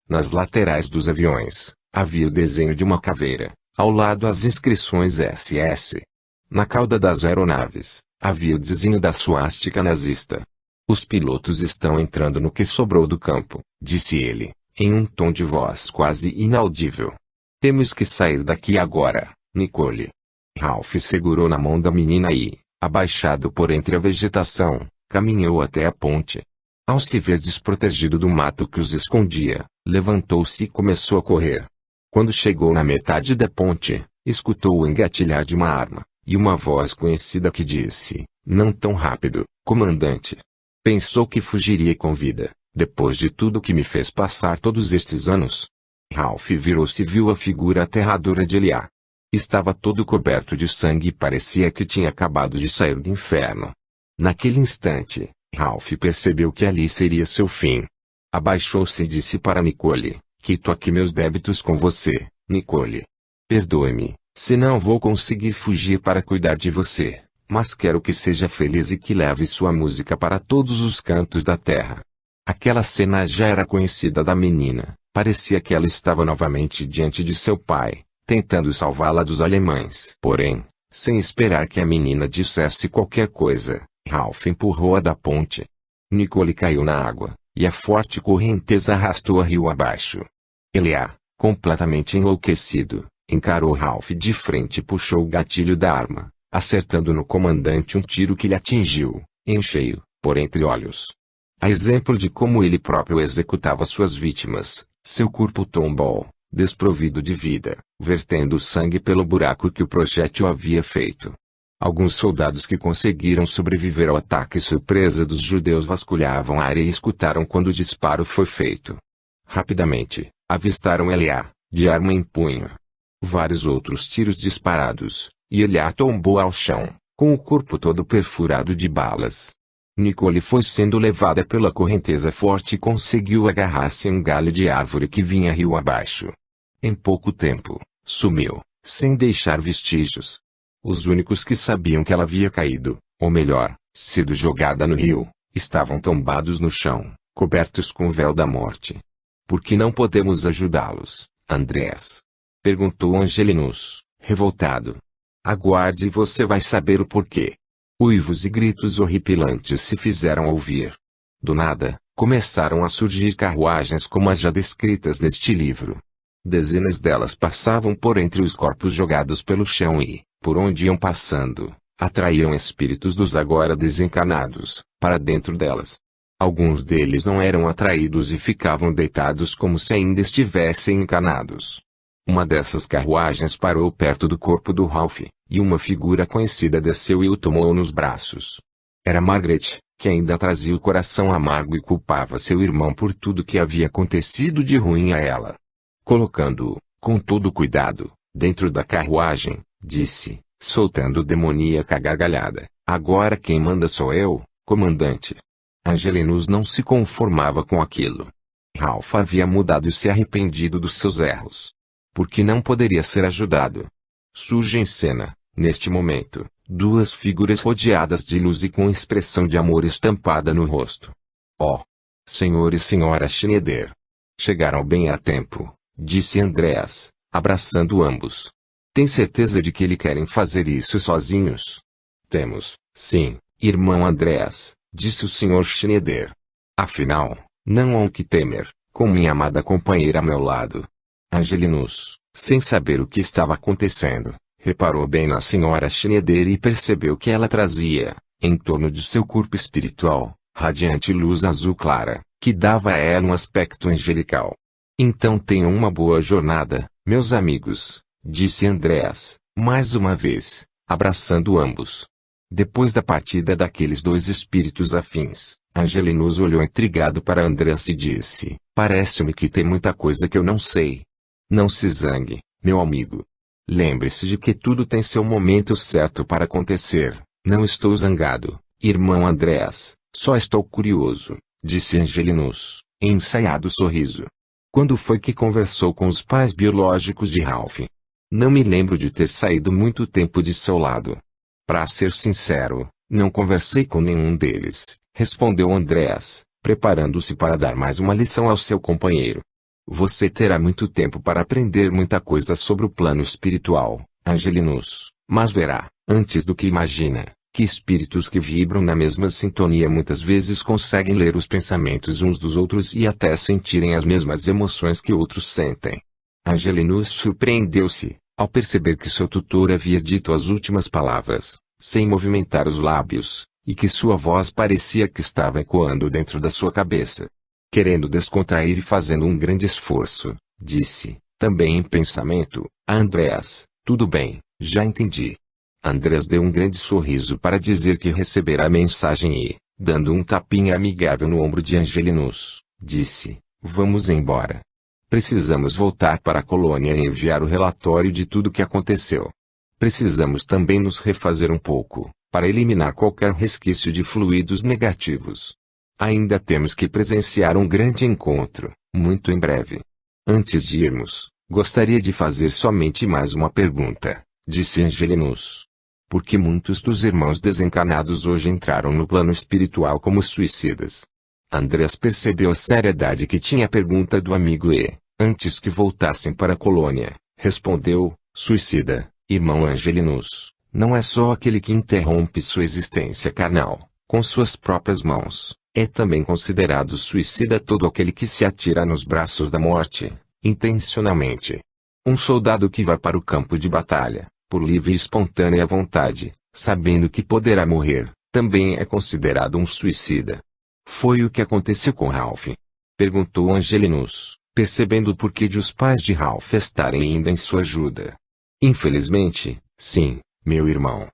Nas laterais dos aviões, havia o desenho de uma caveira, ao lado as inscrições SS. Na cauda das aeronaves, havia o desenho da suástica nazista. Os pilotos estão entrando no que sobrou do campo, disse ele, em um tom de voz quase inaudível. Temos que sair daqui agora, Nicole. Ralph segurou na mão da menina e, abaixado por entre a vegetação, caminhou até a ponte. Ao se ver desprotegido do mato que os escondia, levantou-se e começou a correr. Quando chegou na metade da ponte, escutou o engatilhar de uma arma, e uma voz conhecida que disse, não tão rápido, comandante. Pensou que fugiria com vida, depois de tudo que me fez passar todos estes anos? Ralph virou-se e viu a figura aterradora de Elia. Estava todo coberto de sangue e parecia que tinha acabado de sair do inferno. Naquele instante, Ralph percebeu que ali seria seu fim. Abaixou-se e disse para Nicole, quito aqui meus débitos com você, Nicole. Perdoe-me, se não vou conseguir fugir para cuidar de você, mas quero que seja feliz e que leve sua música para todos os cantos da terra. Aquela cena já era conhecida da menina, parecia que ela estava novamente diante de seu pai, tentando salvá-la dos alemães. Porém, sem esperar que a menina dissesse qualquer coisa, Ralph empurrou-a da ponte. Nicole caiu na água, e a forte correnteza arrastou-a rio abaixo. Elia, completamente enlouquecido, encarou Ralph de frente e puxou o gatilho da arma, acertando no comandante um tiro que lhe atingiu, em cheio, por entre olhos. A exemplo de como ele próprio executava suas vítimas, seu corpo tombou, desprovido de vida, vertendo sangue pelo buraco que o projétil havia feito. Alguns soldados que conseguiram sobreviver ao ataque surpresa dos judeus vasculhavam a área e escutaram quando o disparo foi feito. Rapidamente, avistaram Elia, de arma em punho. Vários outros tiros disparados, e Elia tombou ao chão, com o corpo todo perfurado de balas. Nicole foi sendo levada pela correnteza forte e conseguiu agarrar-se a um galho de árvore que vinha rio abaixo. Em pouco tempo, sumiu, sem deixar vestígios. Os únicos que sabiam que ela havia caído, ou melhor, sido jogada no rio, estavam tombados no chão, cobertos com o véu da morte. Por que não podemos ajudá-los, Andrés? Perguntou Angelinus, revoltado. Aguarde e você vai saber o porquê. Uivos e gritos horripilantes se fizeram ouvir. Do nada, começaram a surgir carruagens como as já descritas neste livro. Dezenas delas passavam por entre os corpos jogados pelo chão e, por onde iam passando, atraíam espíritos dos agora desencarnados, para dentro delas. Alguns deles não eram atraídos e ficavam deitados como se ainda estivessem encarnados. Uma dessas carruagens parou perto do corpo do Ralph, e uma figura conhecida desceu e o tomou nos braços. Era Margaret, que ainda trazia o coração amargo e culpava seu irmão por tudo que havia acontecido de ruim a ela. Colocando-o, com todo cuidado, dentro da carruagem, disse, soltando demoníaca gargalhada, agora quem manda sou eu, comandante. Angelinus não se conformava com aquilo. Ralph havia mudado e se arrependido dos seus erros. Porque não poderia ser ajudado. Surge em cena, neste momento, duas figuras rodeadas de luz e com expressão de amor estampada no rosto. Oh! Senhor e senhora Schneider! Chegaram bem a tempo, disse Andreas, abraçando ambos. Tem certeza de que eles querem fazer isso sozinhos? Temos, sim, irmão Andreas, disse o Sr. Schneider. Afinal, não há o que temer, com minha amada companheira a meu lado. Angelinus, sem saber o que estava acontecendo, reparou bem na senhora Schneider e percebeu que ela trazia, em torno de seu corpo espiritual, radiante luz azul clara, que dava a ela um aspecto angelical. Então tenham uma boa jornada, meus amigos, disse Andreas, mais uma vez, abraçando ambos. Depois da partida daqueles dois espíritos afins, Angelinus olhou intrigado para Andreas e disse, parece-me que tem muita coisa que eu não sei. Não se zangue, meu amigo. Lembre-se de que tudo tem seu momento certo para acontecer. Não estou zangado, irmão Andreas, só estou curioso, disse Angelinus, em ensaiado sorriso. Quando foi que conversou com os pais biológicos de Ralph? Não me lembro de ter saído muito tempo de seu lado. Para ser sincero, não conversei com nenhum deles, respondeu Andreas, preparando-se para dar mais uma lição ao seu companheiro. Você terá muito tempo para aprender muita coisa sobre o plano espiritual, Angelinus, mas verá, antes do que imagina, que espíritos que vibram na mesma sintonia muitas vezes conseguem ler os pensamentos uns dos outros e até sentirem as mesmas emoções que outros sentem. Angelinus surpreendeu-se, ao perceber que seu tutor havia dito as últimas palavras, sem movimentar os lábios, e que sua voz parecia que estava ecoando dentro da sua cabeça. Querendo descontrair e fazendo um grande esforço, disse, também em pensamento, a Andreas, tudo bem, já entendi. Andreas deu um grande sorriso para dizer que recebera a mensagem e, dando um tapinha amigável no ombro de Angelinus, disse, vamos embora. Precisamos voltar para a colônia e enviar o relatório de tudo o que aconteceu. Precisamos também nos refazer um pouco, para eliminar qualquer resquício de fluidos negativos. Ainda temos que presenciar um grande encontro, muito em breve. Antes de irmos, gostaria de fazer somente mais uma pergunta, disse Angelinus. Por que muitos dos irmãos desencarnados hoje entraram no plano espiritual como suicidas? Andreas percebeu a seriedade que tinha a pergunta do amigo e, antes que voltassem para a colônia, respondeu, suicida, irmão Angelinus, não é só aquele que interrompe sua existência carnal, com suas próprias mãos, é também considerado suicida todo aquele que se atira nos braços da morte, intencionalmente. Um soldado que vai para o campo de batalha, por livre e espontânea vontade, sabendo que poderá morrer, também é considerado um suicida. Foi o que aconteceu com Ralph? Perguntou Angelinus, percebendo o porquê de os pais de Ralph estarem indo em sua ajuda. Infelizmente, sim, meu irmão.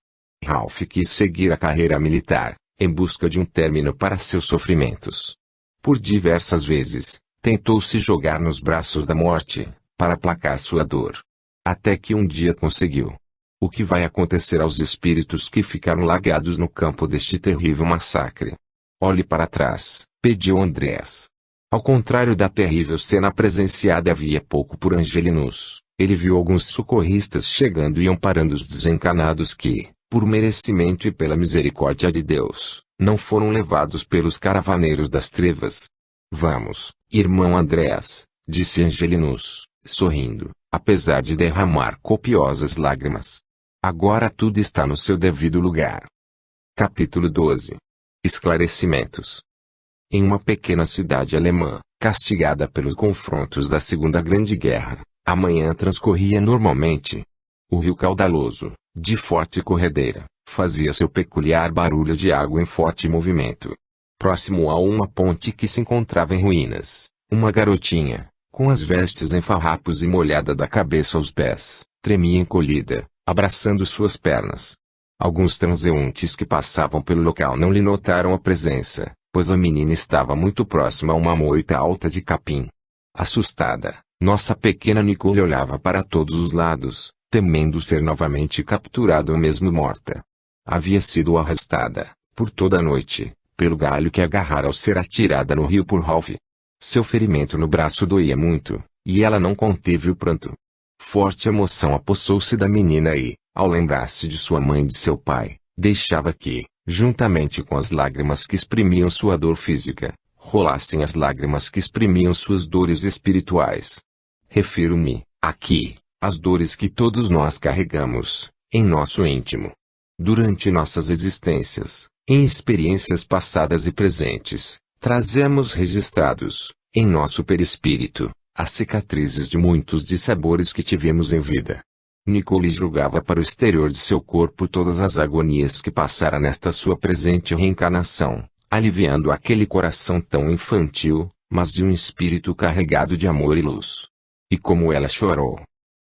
Ralph quis seguir a carreira militar, em busca de um término para seus sofrimentos. Por diversas vezes, tentou se jogar nos braços da morte, para aplacar sua dor. Até que um dia conseguiu. O que vai acontecer aos espíritos que ficaram largados no campo deste terrível massacre? Olhe para trás, pediu Andreas. Ao contrário da terrível cena presenciada havia pouco por Angelinus, ele viu alguns socorristas chegando e amparando os desencarnados que, por merecimento e pela misericórdia de Deus, não foram levados pelos caravaneiros das trevas. Vamos, irmão Andreas, disse Angelinus, sorrindo, apesar de derramar copiosas lágrimas. Agora tudo está no seu devido lugar. Capítulo 12. Esclarecimentos. Em uma pequena cidade alemã, castigada pelos confrontos da Segunda Grande Guerra, a manhã transcorria normalmente. O rio caudaloso, de forte corredeira, fazia seu peculiar barulho de água em forte movimento. Próximo a uma ponte que se encontrava em ruínas, uma garotinha, com as vestes em farrapos e molhada da cabeça aos pés, tremia encolhida, abraçando suas pernas. Alguns transeuntes que passavam pelo local não lhe notaram a presença, pois a menina estava muito próxima a uma moita alta de capim. Assustada, nossa pequena Nicole olhava para todos os lados, temendo ser novamente capturada ou mesmo morta. Havia sido arrastada, por toda a noite, pelo galho que agarrara ao ser atirada no rio por Ralph. Seu ferimento no braço doía muito, e ela não conteve o pranto. Forte emoção apossou-se da menina e, ao lembrar-se de sua mãe e de seu pai, deixava que, juntamente com as lágrimas que exprimiam sua dor física, rolassem as lágrimas que exprimiam suas dores espirituais. Refiro-me, aqui, às dores que todos nós carregamos, em nosso íntimo. Durante nossas existências, em experiências passadas e presentes, trazemos registrados, em nosso perispírito, as cicatrizes de muitos dissabores que tivemos em vida. Nicole julgava para o exterior de seu corpo todas as agonias que passara nesta sua presente reencarnação, aliviando aquele coração tão infantil, mas de um espírito carregado de amor e luz. E como ela chorou!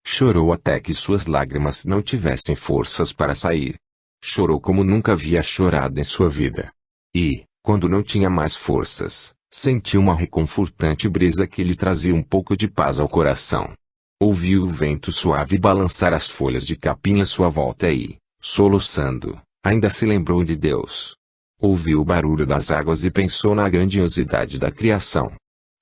Chorou até que suas lágrimas não tivessem forças para sair. Chorou como nunca havia chorado em sua vida. E, quando não tinha mais forças, sentiu uma reconfortante brisa que lhe trazia um pouco de paz ao coração. Ouviu o vento suave balançar as folhas de capim à sua volta e, soluçando, ainda se lembrou de Deus. Ouviu o barulho das águas e pensou na grandiosidade da criação.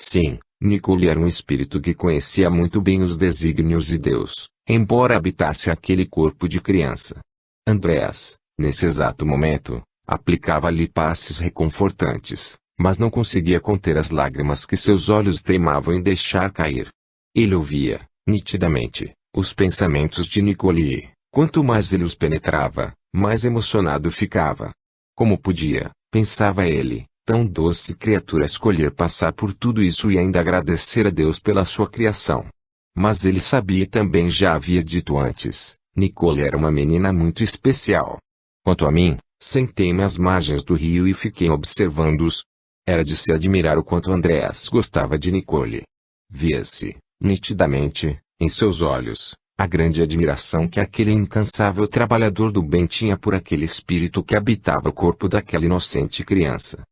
Sim, Nicole era um espírito que conhecia muito bem os desígnios de Deus, embora habitasse aquele corpo de criança. Andreas, nesse exato momento, aplicava-lhe passes reconfortantes, mas não conseguia conter as lágrimas que seus olhos teimavam em deixar cair. Ele ouvia, nitidamente, os pensamentos de Nicole e, quanto mais ele os penetrava, mais emocionado ficava. Como podia, pensava ele, tão doce criatura escolher passar por tudo isso e ainda agradecer a Deus pela sua criação. Mas ele sabia e também já havia dito antes, Nicole era uma menina muito especial. Quanto a mim, sentei-me às margens do rio e fiquei observando-os. Era de se admirar o quanto Andreas gostava de Nicole. Via-se, nitidamente, em seus olhos, a grande admiração que aquele incansável trabalhador do bem tinha por aquele espírito que habitava o corpo daquela inocente criança.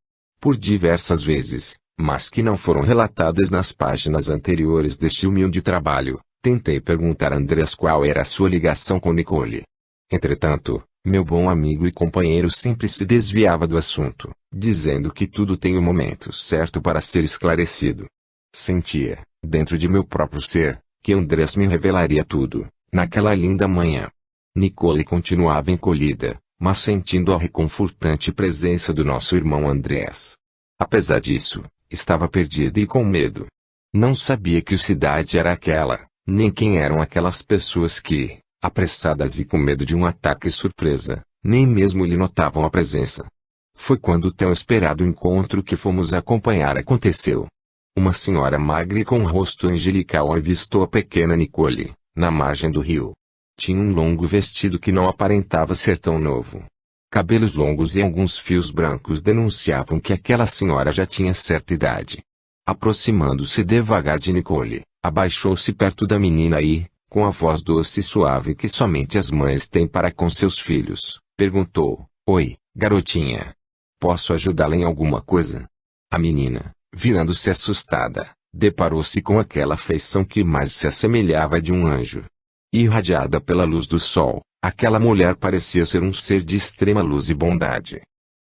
Por diversas vezes, mas que não foram relatadas nas páginas anteriores deste humilde trabalho, tentei perguntar a Andreas qual era a sua ligação com Nicole. Entretanto, meu bom amigo e companheiro sempre se desviava do assunto, dizendo que tudo tem o momento certo para ser esclarecido. Sentia, dentro de meu próprio ser, que Andreas me revelaria tudo, naquela linda manhã. Nicole continuava encolhida, mas sentindo a reconfortante presença do nosso irmão Andreas. Apesar disso, estava perdida e com medo. Não sabia que cidade era aquela, nem quem eram aquelas pessoas que, apressadas e com medo de um ataque surpresa, nem mesmo lhe notavam a presença. Foi quando o tão esperado encontro que fomos acompanhar aconteceu. Uma senhora magra e com um rosto angelical avistou a pequena Nicole, na margem do rio. Tinha um longo vestido que não aparentava ser tão novo. Cabelos longos e alguns fios brancos denunciavam que aquela senhora já tinha certa idade. Aproximando-se devagar de Nicole, abaixou-se perto da menina e, com a voz doce e suave que somente as mães têm para com seus filhos, perguntou: "Oi, garotinha. Posso ajudá-la em alguma coisa?" A menina, virando-se assustada, deparou-se com aquela feição que mais se assemelhava a de um anjo. Irradiada pela luz do sol, aquela mulher parecia ser um ser de extrema luz e bondade.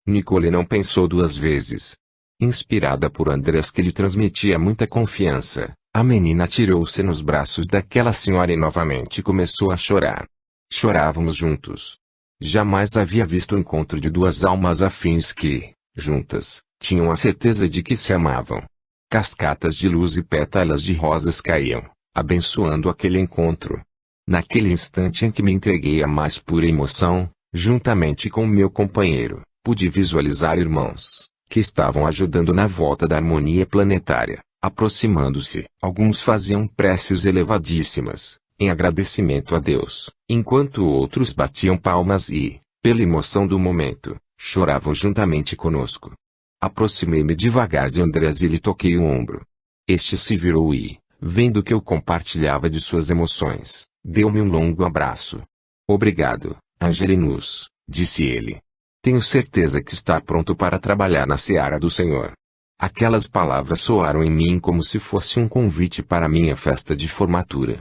Nicole não pensou duas vezes. Inspirada por Andreas que lhe transmitia muita confiança, a menina tirou-se nos braços daquela senhora e novamente começou a chorar. Chorávamos juntos. Jamais havia visto o encontro de duas almas afins que, juntas, tinham a certeza de que se amavam. Cascatas de luz e pétalas de rosas caíam, abençoando aquele encontro. Naquele instante em que me entreguei à mais pura emoção, juntamente com meu companheiro, pude visualizar irmãos, que estavam ajudando na volta da harmonia planetária, aproximando-se. Alguns faziam preces elevadíssimas, em agradecimento a Deus, enquanto outros batiam palmas e, pela emoção do momento, choravam juntamente conosco. Aproximei-me devagar de Andreas e lhe toquei o ombro. Este se virou e, vendo que eu compartilhava de suas emoções, deu-me um longo abraço. "Obrigado, Angelinus", disse ele. "Tenho certeza que está pronto para trabalhar na seara do Senhor." Aquelas palavras soaram em mim como se fosse um convite para minha festa de formatura.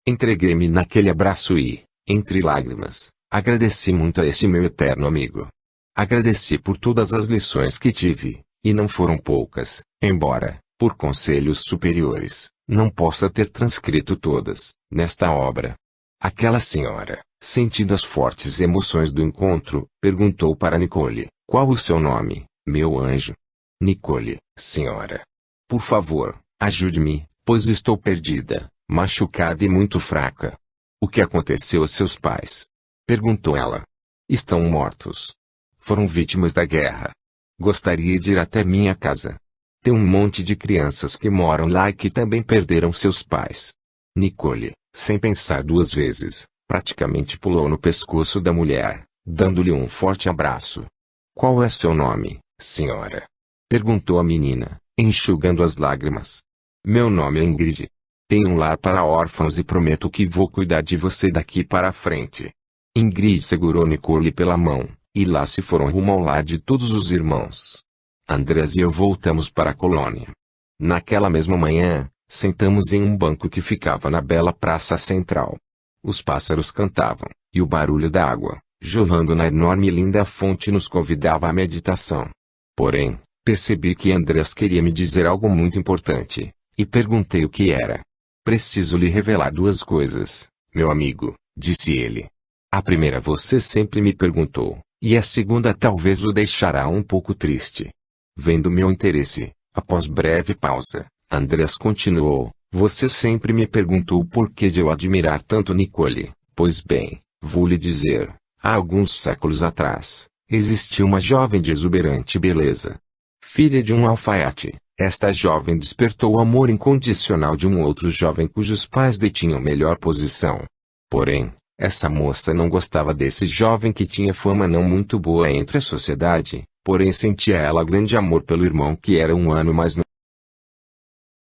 Entreguei-me naquele abraço e, entre lágrimas, agradeci muito a esse meu eterno amigo. Agradeci por todas as lições que tive, e não foram poucas, embora, por conselhos superiores, não possa ter transcrito todas, nesta obra. Aquela senhora, sentindo as fortes emoções do encontro, perguntou para Nicole: "Qual o seu nome, meu anjo?" "Nicole, senhora. Por favor, ajude-me, pois estou perdida, machucada e muito fraca." "O que aconteceu a seus pais?" perguntou ela. "Estão mortos. Foram vítimas da guerra. Gostaria de ir até minha casa. Tem um monte de crianças que moram lá e que também perderam seus pais." Nicole, sem pensar duas vezes, praticamente pulou no pescoço da mulher, dando-lhe um forte abraço. "Qual é seu nome, senhora?" perguntou a menina, enxugando as lágrimas. "Meu nome é Ingrid. Tenho um lar para órfãos e prometo que vou cuidar de você daqui para frente." Ingrid segurou Nicole pela mão, e lá se foram rumo ao lar de todos os irmãos. Andreas e eu voltamos para a colônia. Naquela mesma manhã, sentamos em um banco que ficava na bela praça central. Os pássaros cantavam, e o barulho da água, jorrando na enorme e linda fonte nos convidava à meditação. Porém, percebi que Andreas queria me dizer algo muito importante, e perguntei o que era. "Preciso lhe revelar duas coisas, meu amigo", disse ele. "A primeira você sempre me perguntou, e a segunda talvez o deixará um pouco triste." Vendo meu interesse, após breve pausa, Andreas continuou: "Você sempre me perguntou por que de eu admirar tanto Nicole. Pois bem, vou lhe dizer, Há alguns séculos atrás, existia uma jovem de exuberante beleza. Filha de um alfaiate, esta jovem despertou o amor incondicional de um outro jovem cujos pais detinham melhor posição. Porém, essa moça não gostava desse jovem que tinha fama não muito boa entre a sociedade, porém sentia ela grande amor pelo irmão que era um ano mais novo.